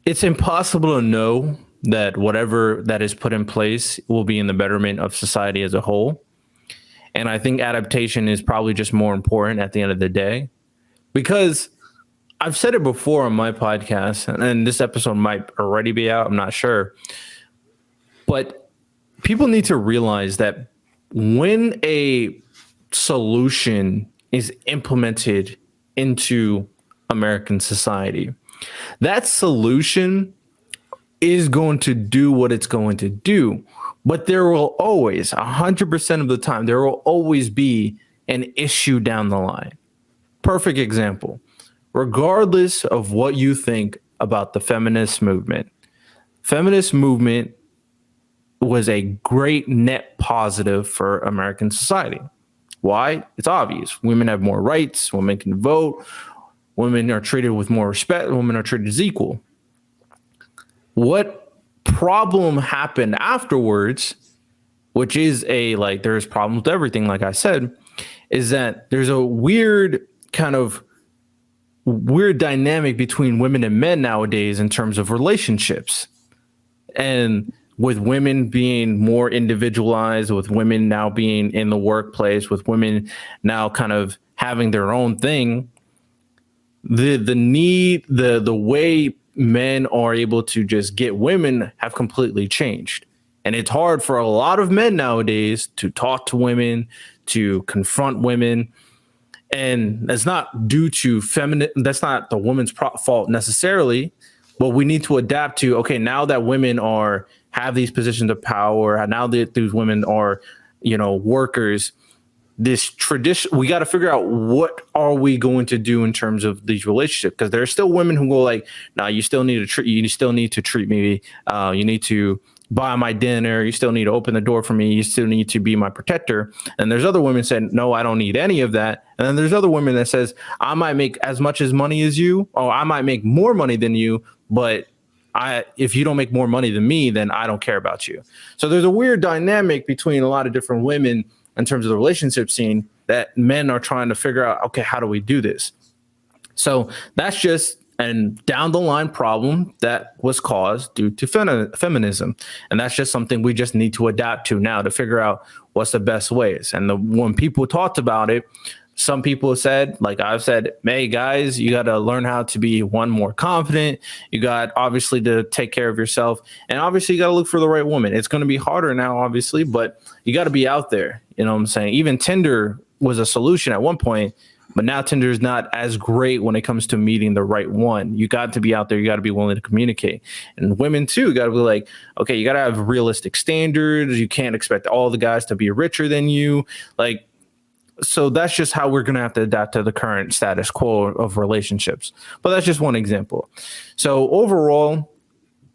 it's impossible to know that whatever that is put in place will be in the betterment of society as a whole. And I think adaptation is probably just more important at the end of the day, because I've said it before on my podcast, and this episode might already be out, I'm not sure. But people need to realize that when a solution is implemented into American society, that solution is going to do what it's going to do. But there will always, 100% of the time, there will always be an issue down the line. Perfect example. Regardless of what you think about the feminist movement was a great net positive for American society. Why? It's obvious. Women have more rights. Women can vote. Women are treated with more respect. Women are treated as equal. What problem happened afterwards, which is there's problems with everything, like I said, is that there's a weird dynamic between women and men nowadays in terms of relationships. And with women being more individualized, with women now being in the workplace, with women now kind of having their own thing, the way men are able to just get women have completely changed. And it's hard for a lot of men nowadays to talk to women, to confront women. And that's not due to that's not the woman's fault necessarily, but we need to adapt to, okay, now that women have these positions of power, now that these women are, workers, this tradition, we got to figure out what are we going to do in terms of these relationships, because there are still women who go like, "No, you still need to treat me. You need to buy my dinner. You still need to open the door for me. You still need to be my protector." And there's other women saying, "No, I don't need any of that." And then there's other women that says, "I might make as much as money as you, or I might make more money than you, but if you don't make more money than me, then I don't care about you." So there's a weird dynamic between a lot of different women in terms of the relationship scene that men are trying to figure out, okay, how do we do this? So that's just a down the line problem that was caused due to feminism. And that's just something we just need to adapt to now to figure out what's the best ways. And when people talked about it, some people said, like I've said, hey guys, you got to learn how to be more confident. You got obviously to take care of yourself. And obviously you got to look for the right woman. It's going to be harder now, obviously, but you got to be out there. You know what I'm saying? Even Tinder was a solution at one point, but now Tinder is not as great when it comes to meeting the right one. You got to be out there. You got to be willing to communicate. And women too, got to be like, okay, you got to have realistic standards. You can't expect all the guys to be richer than you. So that's just how we're going to have to adapt to the current status quo of relationships. But that's just one example. So overall,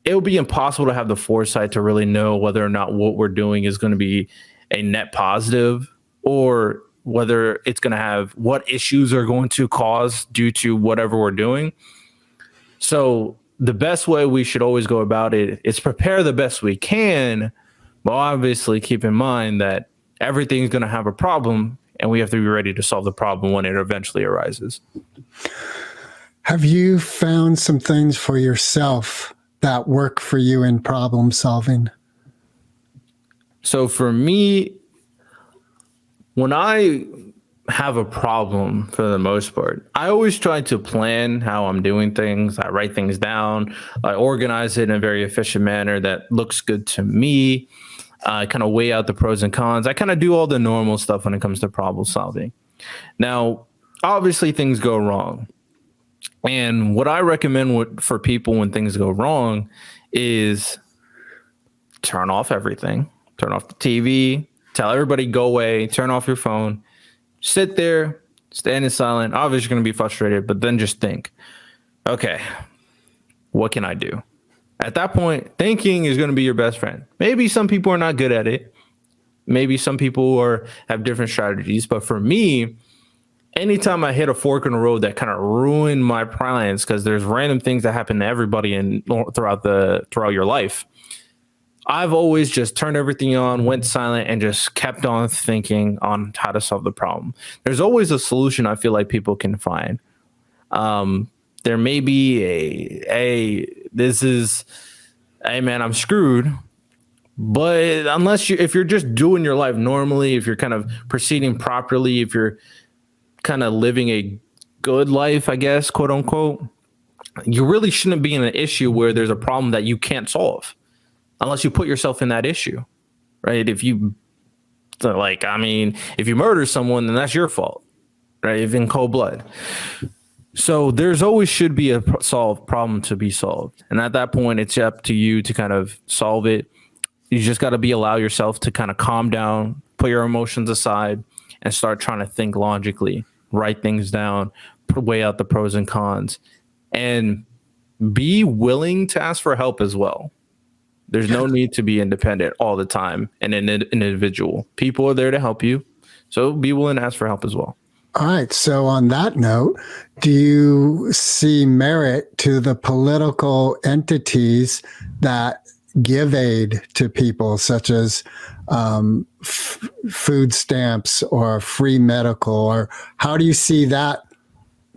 it will be impossible to have the foresight to really know whether or not what we're doing is going to be a net positive, or whether it's going to have what issues are going to cause due to whatever we're doing. So the best way we should always go about it is prepare the best we can, but obviously keep in mind that everything's going to have a problem, and we have to be ready to solve the problem when it eventually arises. Have you found some things for yourself that work for you in problem solving? So for me, when I have a problem, for the most part, I always try to plan how I'm doing things. I write things down. I organize it in a very efficient manner that looks good to me. I kind of weigh out the pros and cons. I kind of do all the normal stuff when it comes to problem solving. Now, obviously things go wrong. And what I recommend for people when things go wrong is turn off everything, turn off the TV, tell everybody go away, turn off your phone, sit there, stand in silent. Obviously, you're going to be frustrated, but then just think, okay, what can I do? At that point, thinking is going to be your best friend. Maybe some people are not good at it. Maybe some people have different strategies. But for me, anytime I hit a fork in the road that kind of ruined my plans, because there's random things that happen to everybody throughout your life, I've always just turned everything on, went silent, and just kept on thinking on how to solve the problem. There's always a solution I feel like people can find. There may be hey man, I'm screwed. But if you're just doing your life normally, if you're kind of proceeding properly, if you're kind of living a good life, I guess, quote unquote, you really shouldn't be in an issue where there's a problem that you can't solve unless you put yourself in that issue, right? If you murder someone, then that's your fault, right? If in cold blood. So there's always should be a problem to be solved. And at that point, it's up to you to kind of solve it. You just got to allow yourself to kind of calm down, put your emotions aside, and start trying to think logically, write things down, weigh out the pros and cons, and be willing to ask for help as well. There's no need to be independent all the time and an individual. People are there to help you. So be willing to ask for help as well. All right. So on that note, do you see merit to the political entities that give aid to people, such as food stamps or free medical? Or how do you see that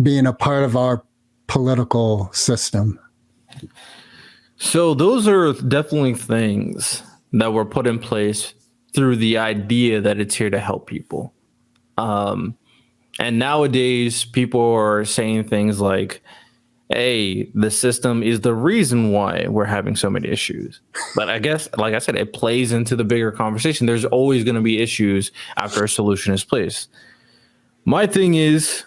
being a part of our political system? So those are definitely things that were put in place through the idea that it's here to help people. And nowadays, people are saying things like, hey, the system is the reason why we're having so many issues. But I guess, like I said, it plays into the bigger conversation. There's always going to be issues after a solution is placed. My thing is,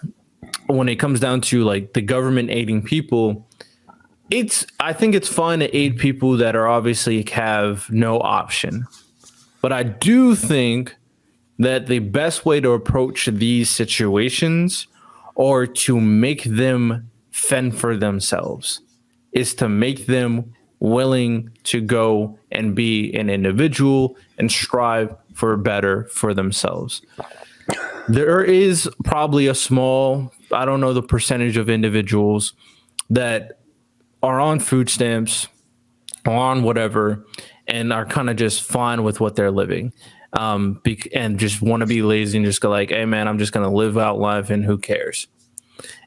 when it comes down to like the government aiding people, I think it's fine to aid people that are obviously have no option. But I do think that the best way to approach these situations or to make them fend for themselves is to make them willing to go and be an individual and strive for better for themselves. There is probably a small, I don't know the percentage of individuals that are on food stamps or on whatever and are kind of just fine with what they're living. And just want to be lazy and just go like, hey man, I'm just going to live out life and who cares?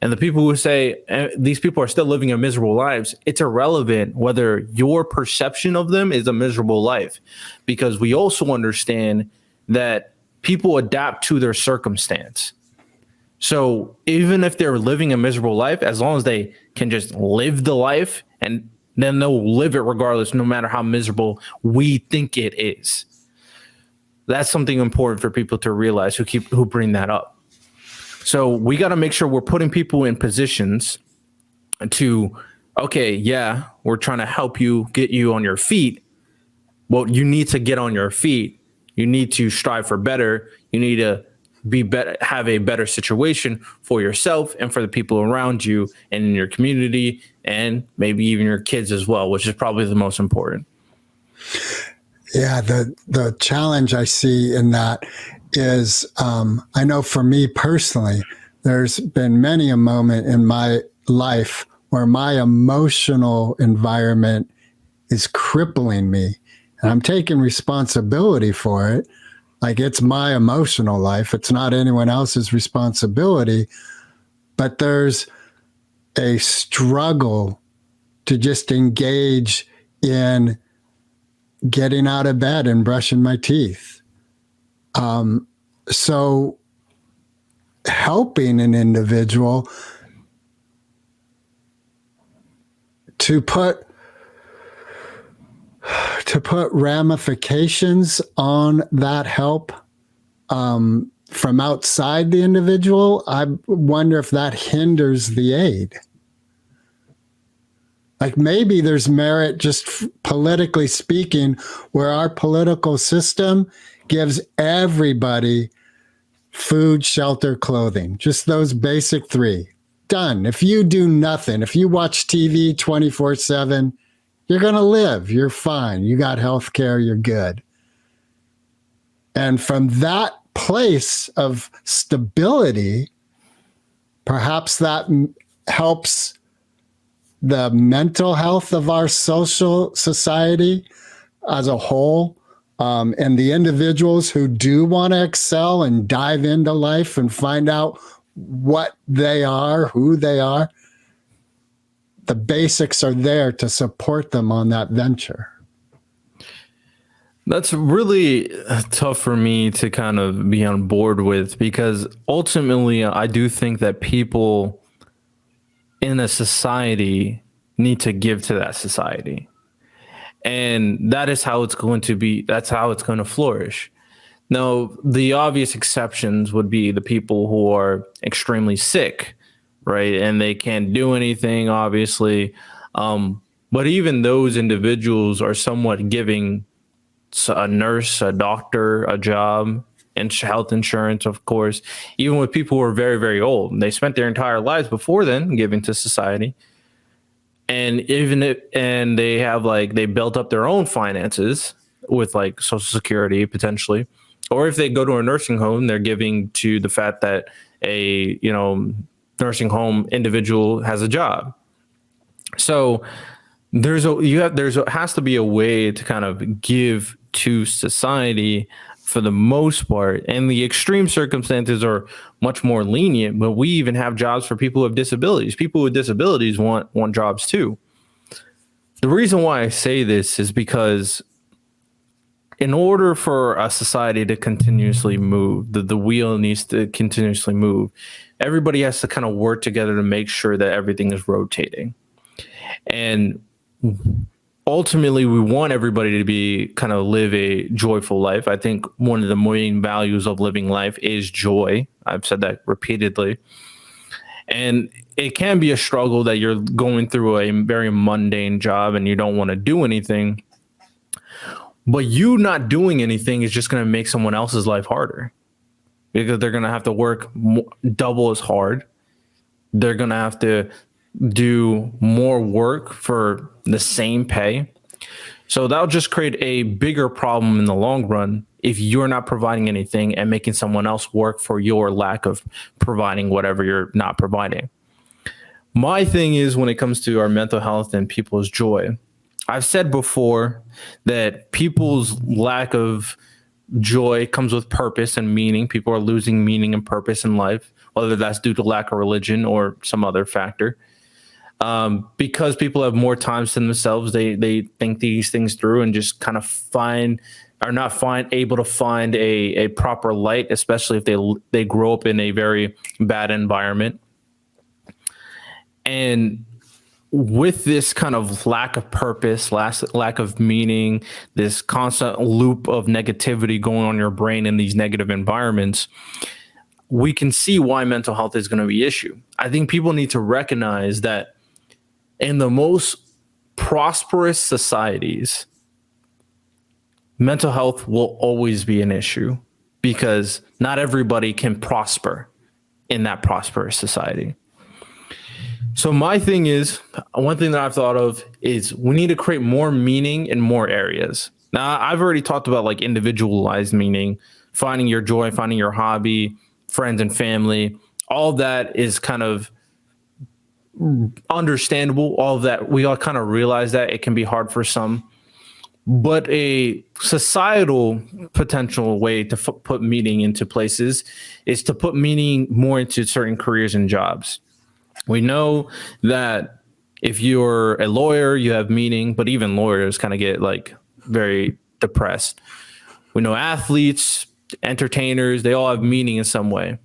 And the people who say these people are still living a miserable lives, it's irrelevant whether your perception of them is a miserable life, because we also understand that people adapt to their circumstance. So even if they're living a miserable life, as long as they can just live the life, and then they'll live it regardless, no matter how miserable we think it is. That's something important for people to realize who bring that up. So we got to make sure we're putting people in positions to, okay, yeah, we're trying to help you, get you on your feet. Well, you need to get on your feet. You need to strive for better. You need to be better, have a better situation for yourself and for the people around you and in your community, and maybe even your kids as well, which is probably the most important. Yeah, the challenge I see in that is, I know for me personally, there's been many a moment in my life where my emotional environment is crippling me, and I'm taking responsibility for it. Like, it's my emotional life. It's not anyone else's responsibility, but there's a struggle to just engage in getting out of bed and brushing my teeth. So helping an individual to put ramifications on that help from outside the individual, I wonder if that hinders the aid. Like maybe there's merit just politically speaking, where our political system gives everybody food, shelter, clothing, just those basic three. Done. If you do nothing, if you watch TV 24/7, you're going to live. You're fine. You got health care. You're good. And from that place of stability, perhaps that helps the mental health of our social society as a whole. And the individuals who do want to excel and dive into life and find out what they are, who they are, the basics are there to support them on that venture. That's really tough for me to kind of be on board with, because ultimately I do think that people in a society need to give to that society. And that is how it's going to be. That's how it's going to flourish. Now, the obvious exceptions would be the people who are extremely sick, right? And they can't do anything, obviously. But even those individuals are somewhat giving a nurse, a doctor, a job, and health insurance, of course. Even with people who are very, very old, they spent their entire lives before then giving to society. And they have they built up their own finances with like Social Security potentially, or if they go to a nursing home, they're giving to the fact that a nursing home individual has a job. So there has to be a way to kind of give to society for the most part, and the extreme circumstances are much more lenient, but we even have jobs for people who have disabilities. People with disabilities want jobs too. The reason why I say this is because in order for a society to continuously move, the wheel needs to continuously move. Everybody has to kind of work together to make sure that everything is rotating. And ultimately, we want everybody to be kind of live a joyful life. I think one of the main values of living life is joy. I've said that repeatedly. And it can be a struggle that you're going through a very mundane job and you don't want to do anything. But you not doing anything is just going to make someone else's life harder, because they're going to have to work double as hard. They're going to have to do more work for the same pay. So that'll just create a bigger problem in the long run if you're not providing anything and making someone else work for your lack of providing whatever you're not providing. My thing is, when it comes to our mental health and people's joy, I've said before that people's lack of joy comes with purpose and meaning. People are losing meaning and purpose in life, whether that's due to lack of religion or some other factor. Because people have more time to themselves, they think these things through and just kind of able to find a proper light, especially if they grow up in a very bad environment. And with this kind of lack of purpose, lack of meaning, this constant loop of negativity going on in your brain in these negative environments, we can see why mental health is going to be an issue. I think people need to recognize that in the most prosperous societies, mental health will always be an issue, because not everybody can prosper in that prosperous society. So my thing is, one thing that I've thought of is we need to create more meaning in more areas. Now, I've already talked about like individualized meaning, finding your joy, finding your hobby, friends and family. All that is kind of understandable. All of that, we all kind of realize that it can be hard for some. But a societal potential way to put meaning into places is to put meaning more into certain careers and jobs. We know that if you're a lawyer, you have meaning, but even lawyers kind of get like very depressed. We know athletes, entertainers, they all have meaning in some way.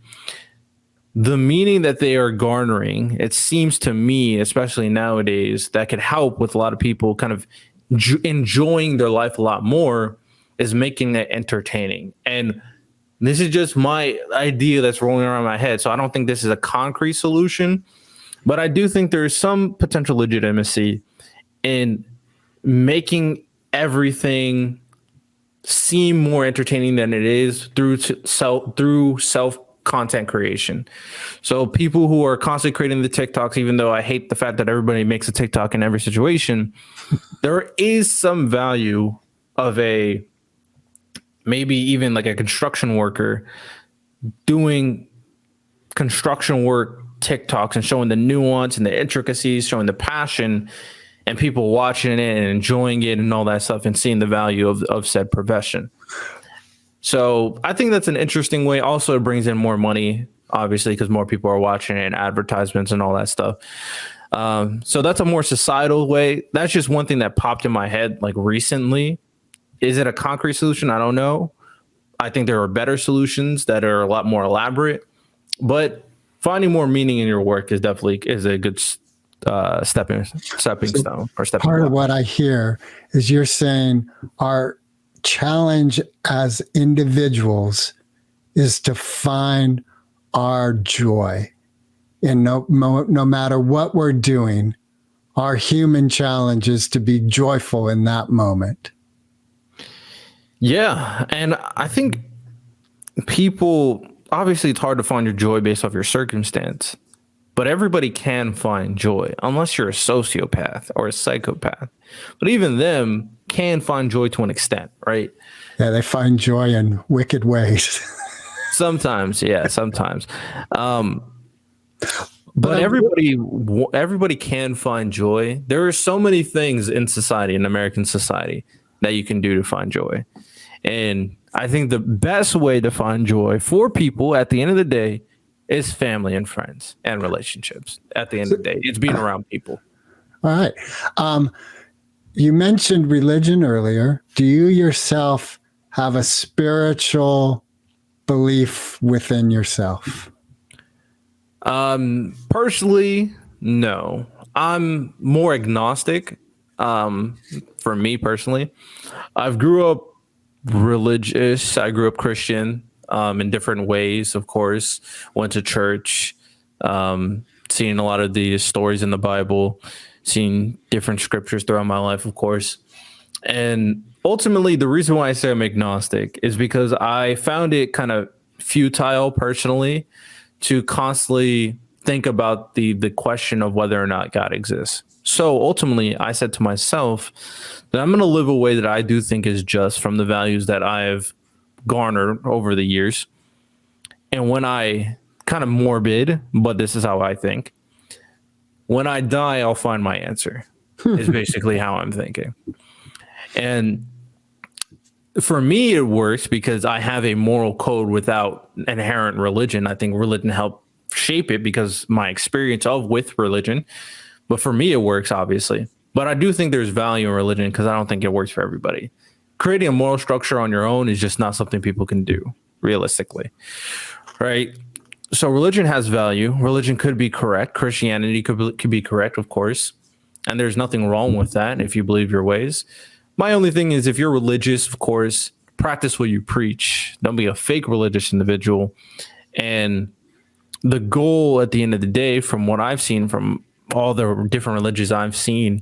The meaning that they are garnering, it seems to me, especially nowadays, that could help with a lot of people kind of enjoying their life a lot more, is making it entertaining. And this is just my idea that's rolling around my head. So I don't think this is a concrete solution, but I do think there is some potential legitimacy in making everything seem more entertaining than it is through self content creation. So people who are constantly creating the TikToks, even though I hate the fact that everybody makes a TikTok in every situation, there is some value of maybe even like a construction worker doing construction work TikToks and showing the nuance and the intricacies, showing the passion, and people watching it and enjoying it and all that stuff and seeing the value of said profession. So I think that's an interesting way. Also, it brings in more money, obviously, because more people are watching it and advertisements and all that stuff. So that's a more societal way. That's just one thing that popped in my head like recently. Is it a concrete solution? I don't know. I think there are better solutions that are a lot more elaborate, but finding more meaning in your work is a good stepping stone or stepping part block. of what I hear is you're saying our challenge as individuals is to find our joy. And no matter what we're doing, our human challenge is to be joyful in that moment. Yeah. And I think people, obviously it's hard to find your joy based off your circumstance, but everybody can find joy unless you're a sociopath or a psychopath. But even them can find joy to an extent, right? Yeah, they find joy in wicked ways. Sometimes, yeah, sometimes. But everybody can find joy. There are so many things in society, in American society, that you can do to find joy. And I think the best way to find joy for people at the end of the day is family and friends and relationships. At the end of the day, it's being around people. All right. You mentioned religion earlier. Do you yourself have a spiritual belief within yourself? Personally, no. I'm more agnostic. For me personally, I grew up religious. I grew up Christian in different ways, of course. Went to church, seeing a lot of the stories in the Bible, seeing different scriptures throughout my life, of course. And ultimately, the reason why I say I'm agnostic is because I found it kind of futile personally to constantly think about the question of whether or not God exists. So ultimately, I said to myself that I'm going to live a way that I do think is just from the values that I've garnered over the years. And when I kind of morbid, but this is how I think, when I die, I'll find my answer is basically how I'm thinking. And for me, it works because I have a moral code without inherent religion. I think religion helped shape it because my experience with religion. But for me, it works, obviously. But I do think there's value in religion because I don't think it works for everybody. Creating a moral structure on your own is just not something people can do, realistically. Right? So religion has value. Religion could be correct. Christianity could be correct, of course. And there's nothing wrong with that if you believe your ways. My only thing is if you're religious, of course, practice what you preach. Don't be a fake religious individual. And the goal at the end of the day, from what I've seen from all the different religions I've seen,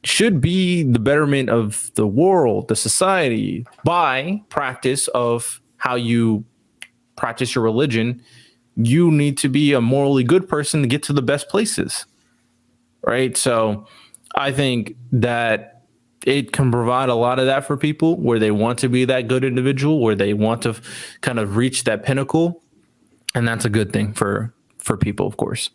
should be the betterment of the world, the society, by practice of how you practice your religion. You need to be a morally good person to get to the best places, right? So I think that it can provide a lot of that for people where they want to be that good individual, where they want to kind of reach that pinnacle. And that's a good thing for people, of course.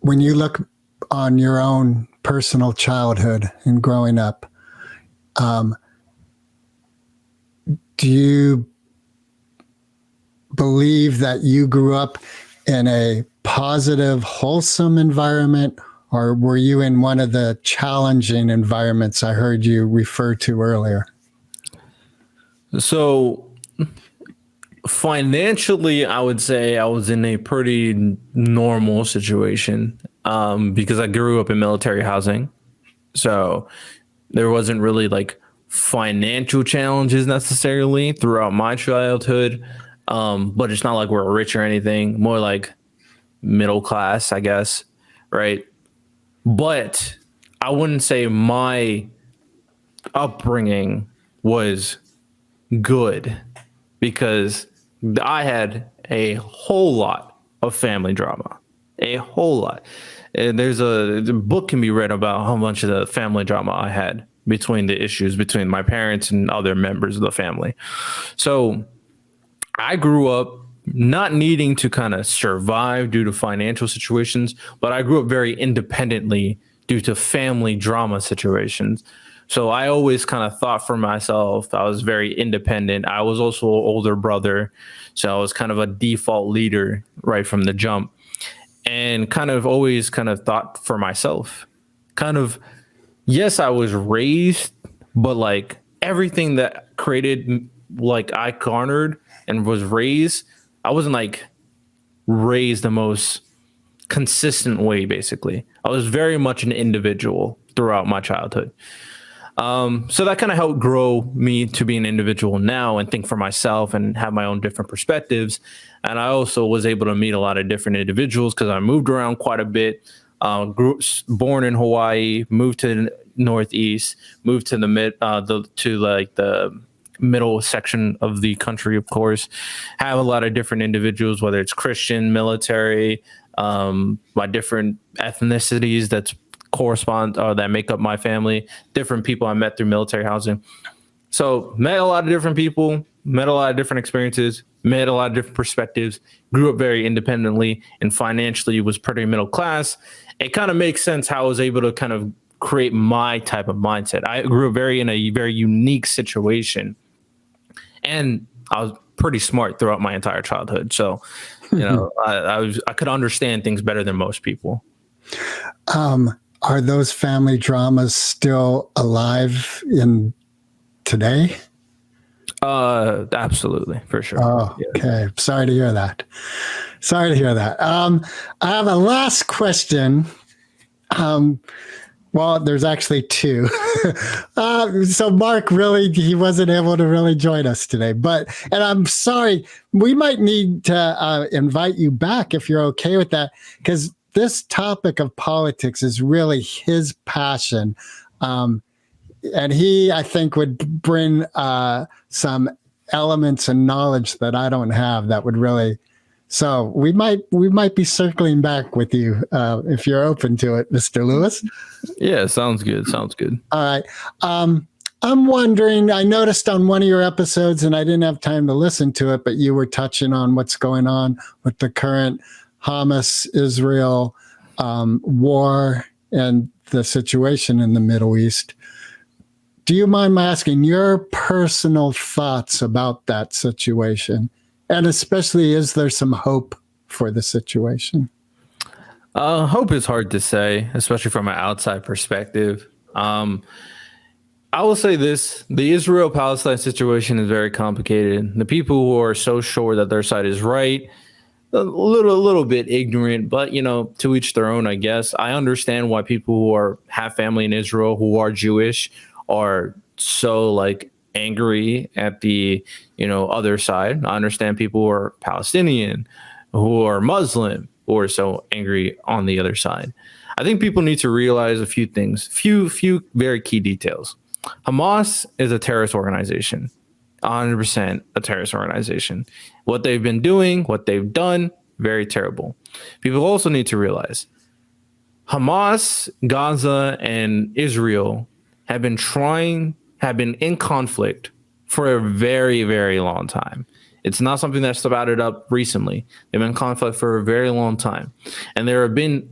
When you look on your own personal childhood and growing up, do you believe that you grew up in a positive, wholesome environment, or were you in one of the challenging environments I heard you refer to earlier? So financially, I would say I was in a pretty normal situation because I grew up in military housing. So there wasn't really like financial challenges necessarily throughout my childhood. But it's not like we're rich or anything, more like middle class, I guess. Right. But I wouldn't say my upbringing was good because I had a whole lot of family drama, a whole lot. And the book can be read about how much of the family drama I had between the issues between my parents and other members of the family. So I grew up not needing to kind of survive due to financial situations, but I grew up very independently due to family drama situations. So I always kind of thought for myself. I was very independent. I was also an older brother, so I was kind of a default leader right from the jump, and kind of always kind of thought for myself. Kind of, yes, I was raised, but like everything that created, like I garnered and was raised, I wasn't like raised the most consistent way, basically. I was very much an individual throughout my childhood. So that kind of helped grow me to be an individual now and think for myself and have my own different perspectives. And I also was able to meet a lot of different individuals because I moved around quite a bit. Born in Hawaii, moved to the Northeast, moved to the middle section of the country, of course. Have a lot of different individuals, whether it's Christian, military, my different ethnicities that make up my family, different people I met through military housing. So met a lot of different people, met a lot of different experiences, met a lot of different perspectives, grew up very independently, and financially was pretty middle class. It kind of makes sense how I was able to kind of create my type of mindset. I grew up in a very unique situation, and I was pretty smart throughout my entire childhood. So, I could understand things better than most people. Are those family dramas still alive in today? Absolutely, for sure. Oh, okay. Sorry to hear that. I have a last question. Well, there's actually two. So Mark he wasn't able to really join us today, and I'm sorry, we might need to invite you back if you're okay with that, because this topic of politics is really his passion. And he, I think, would bring some elements and knowledge that I don't have that would really. So we might be circling back with you if you're open to it, Mr. Lewis. Yeah, sounds good. All right. I'm wondering, I noticed on one of your episodes, and I didn't have time to listen to it, but you were touching on what's going on with the current Hamas-Israel war and the situation in the Middle East. Do you mind my asking your personal thoughts about that situation? And especially, is there some hope for the situation? Hope is hard to say, especially from an outside perspective. I will say this: the Israel-Palestine situation is very complicated. The people who are so sure that their side is right, a little bit ignorant, but to each their own, I guess. I understand why people who have family in Israel who are Jewish are so angry at the other side. I understand people who are Palestinian, who are Muslim, who are so angry on the other side. I think people need to realize a few things, few very key details. Hamas is a terrorist organization, 100% a terrorist organization. What they've been doing, what they've done, very terrible. People also need to realize Hamas, Gaza, and Israel have been in conflict for a very, very long time. It's not something that sprouted up recently. They've been in conflict for a very long time. And there have been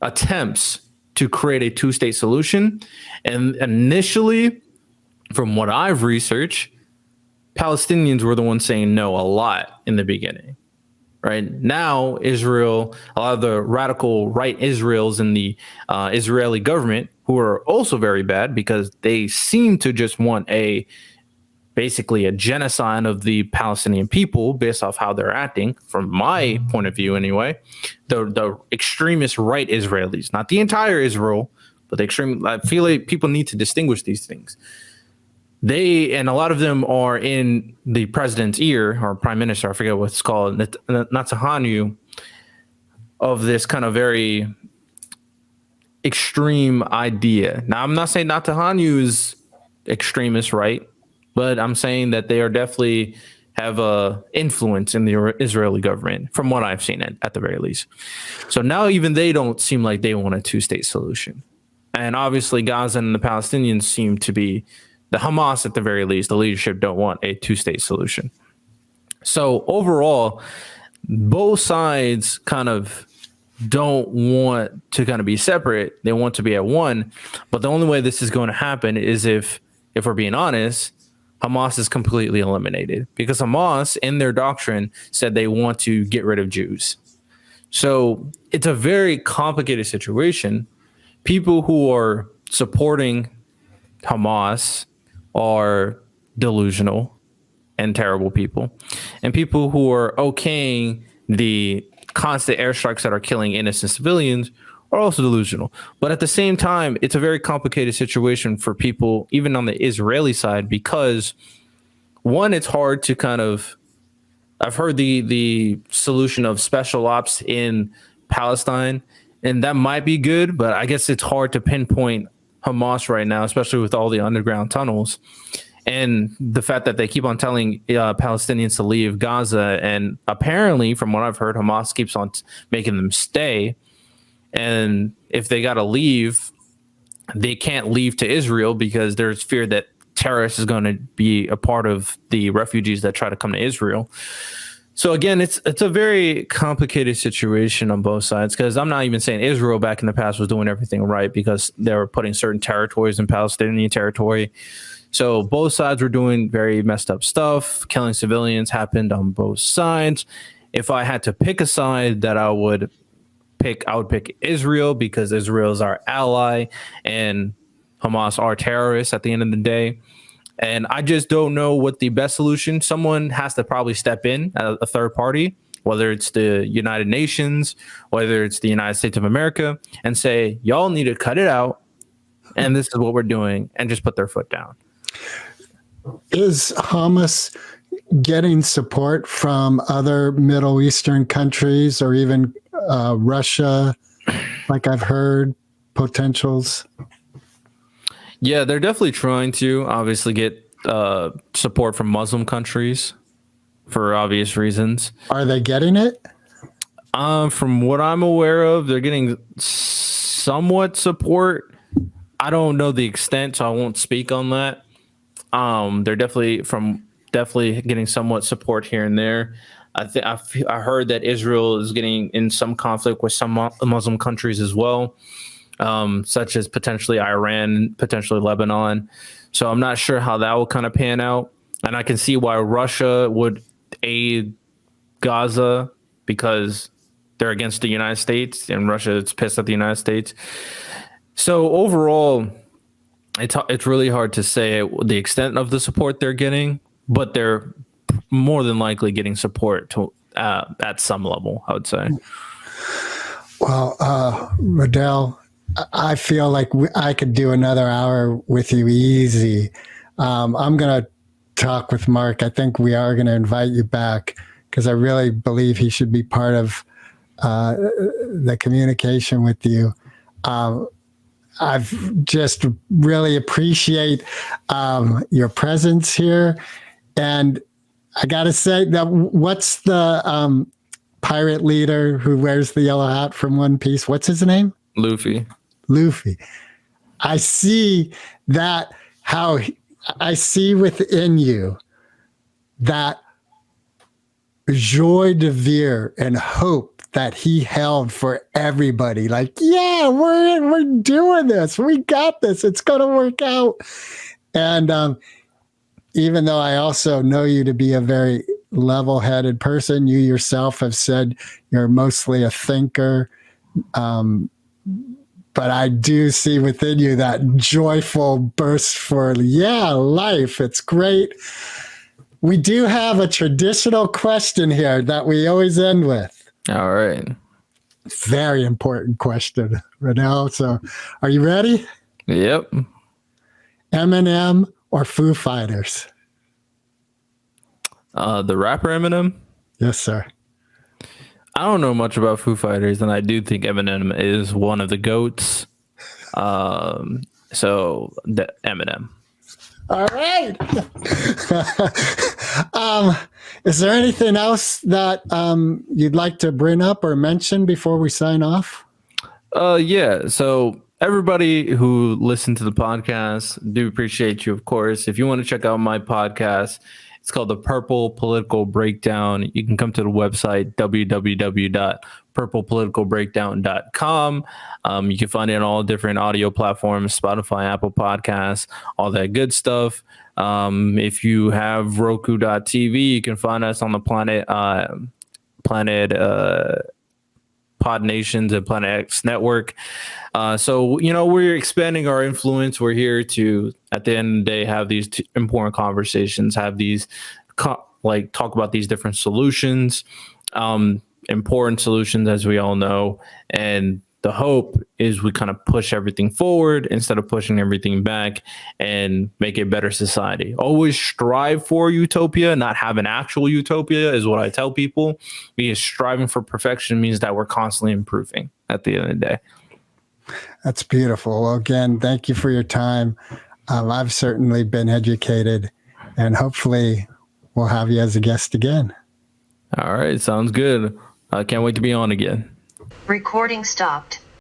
attempts to create a two-state solution. And initially, from what I've researched, Palestinians were the ones saying no a lot in the beginning. Right now, Israel, a lot of the radical right Israels in the Israeli government, who are also very bad because they seem to just want basically a genocide of the Palestinian people based off how they're acting, from my point of view anyway. The extremist right Israelis, not the entire Israel, but the extreme. I feel like people need to distinguish these things. And a lot of them are in the president's ear, or prime minister, I forget what it's called, Netanyahu, of this kind of very extreme idea. Now, I'm not saying Netanyahu is extremist, right? But I'm saying that they are definitely have a influence in the Israeli government, from what I've seen at the very least. So now even they don't seem like they want a two-state solution. And obviously Gaza and the Palestinians seem to be, the Hamas at the very least, the leadership don't want a two-state solution. So overall, both sides kind of don't want to kind of be separate. They want to be at one. But the only way this is going to happen is if we're being honest, Hamas is completely eliminated, because Hamas in their doctrine said they want to get rid of Jews. So it's a very complicated situation. People who are supporting Hamas are delusional and terrible people. And people who are okaying the constant airstrikes that are killing innocent civilians are also delusional. But at the same time, it's a very complicated situation for people, even on the Israeli side, because one, it's hard to kind of, I've heard the solution of special ops in Palestine, and that might be good, but I guess it's hard to pinpoint Hamas right now, especially with all the underground tunnels and the fact that they keep on telling Palestinians to leave Gaza. And apparently, from what I've heard, Hamas keeps on making them stay. And if they got to leave, they can't leave to Israel because there's fear that terrorists is going to be a part of the refugees that try to come to Israel. So again, it's a very complicated situation on both sides, because I'm not even saying Israel back in the past was doing everything right, because they were putting certain territories in Palestinian territory. So both sides were doing very messed up stuff. Killing civilians happened on both sides. If I had to pick a side that I would pick Israel, because Israel is our ally and Hamas are terrorists at the end of the day. And I just don't know what the best solution. Someone has to probably step in, a third party, whether it's the United Nations, whether it's the United States of America, and say, y'all need to cut it out. And this is what we're doing, and just put their foot down. Is Hamas getting support from other Middle Eastern countries, or even Russia, like I've heard potentials? Yeah, they're definitely trying to obviously get support from Muslim countries for obvious reasons. Are they getting it? From what I'm aware of, they're getting somewhat support. I don't know the extent, so I won't speak on that. They're definitely getting somewhat support here and there. I heard that Israel is getting in some conflict with some Muslim countries as well, such as potentially Iran, potentially Lebanon. So I'm not sure how that will kind of pan out. And I can see why Russia would aid Gaza, because they're against the United States, and Russia is pissed at the United States. So overall, it's really hard to say the extent of the support they're getting, but they're more than likely getting support to at some level, I would say. Well, Riddell, I feel like I could do another hour with you easy. I'm going to talk with Mark. I think we are going to invite you back, because I really believe he should be part of the communication with you. I've just really appreciate your presence here. And I got to say that, what's the pirate leader who wears the yellow hat from One Piece? What's his name? Luffy. I see that, I see within you that joie de vivre and hope that he held for everybody. Like, yeah, we're doing this. We got this. It's going to work out. And even though I also know you to be a very level-headed person, you yourself have said you're mostly a thinker. But I do see within you that joyful burst for, life. It's great. We do have a traditional question here that we always end with. All right. Very important question, Riddell. So are you ready? Yep. Eminem or Foo Fighters? The rapper Eminem? Yes, sir. I don't know much about Foo Fighters, and I do think Eminem is one of the GOATs. So the Eminem. All right. Is there anything else that you'd like to bring up or mention before we sign off? Yeah. So everybody who listened to the podcast, do appreciate you, of course. If you want to check out my podcast, it's called The Purple Political Breakdown. You can come to the website, www.purplepoliticalbreakdown.com. You can find it on all different audio platforms, Spotify, Apple Podcasts, all that good stuff. If you have Roku.tv, you can find us on the Planet Pod Nations and Planet X Network. So, we're expanding our influence. We're here to, at the end of the day, have these important conversations, have these talk about these different solutions, important solutions, as we all know. And the hope is we kind of push everything forward instead of pushing everything back and make a better society. Always strive for utopia, not have an actual utopia, is what I tell people. Because striving for perfection means that we're constantly improving at the end of the day. That's beautiful. Well, again, thank you for your time. I've certainly been educated, and hopefully we'll have you as a guest again. All right. Sounds good. I can't wait to be on again. Recording stopped.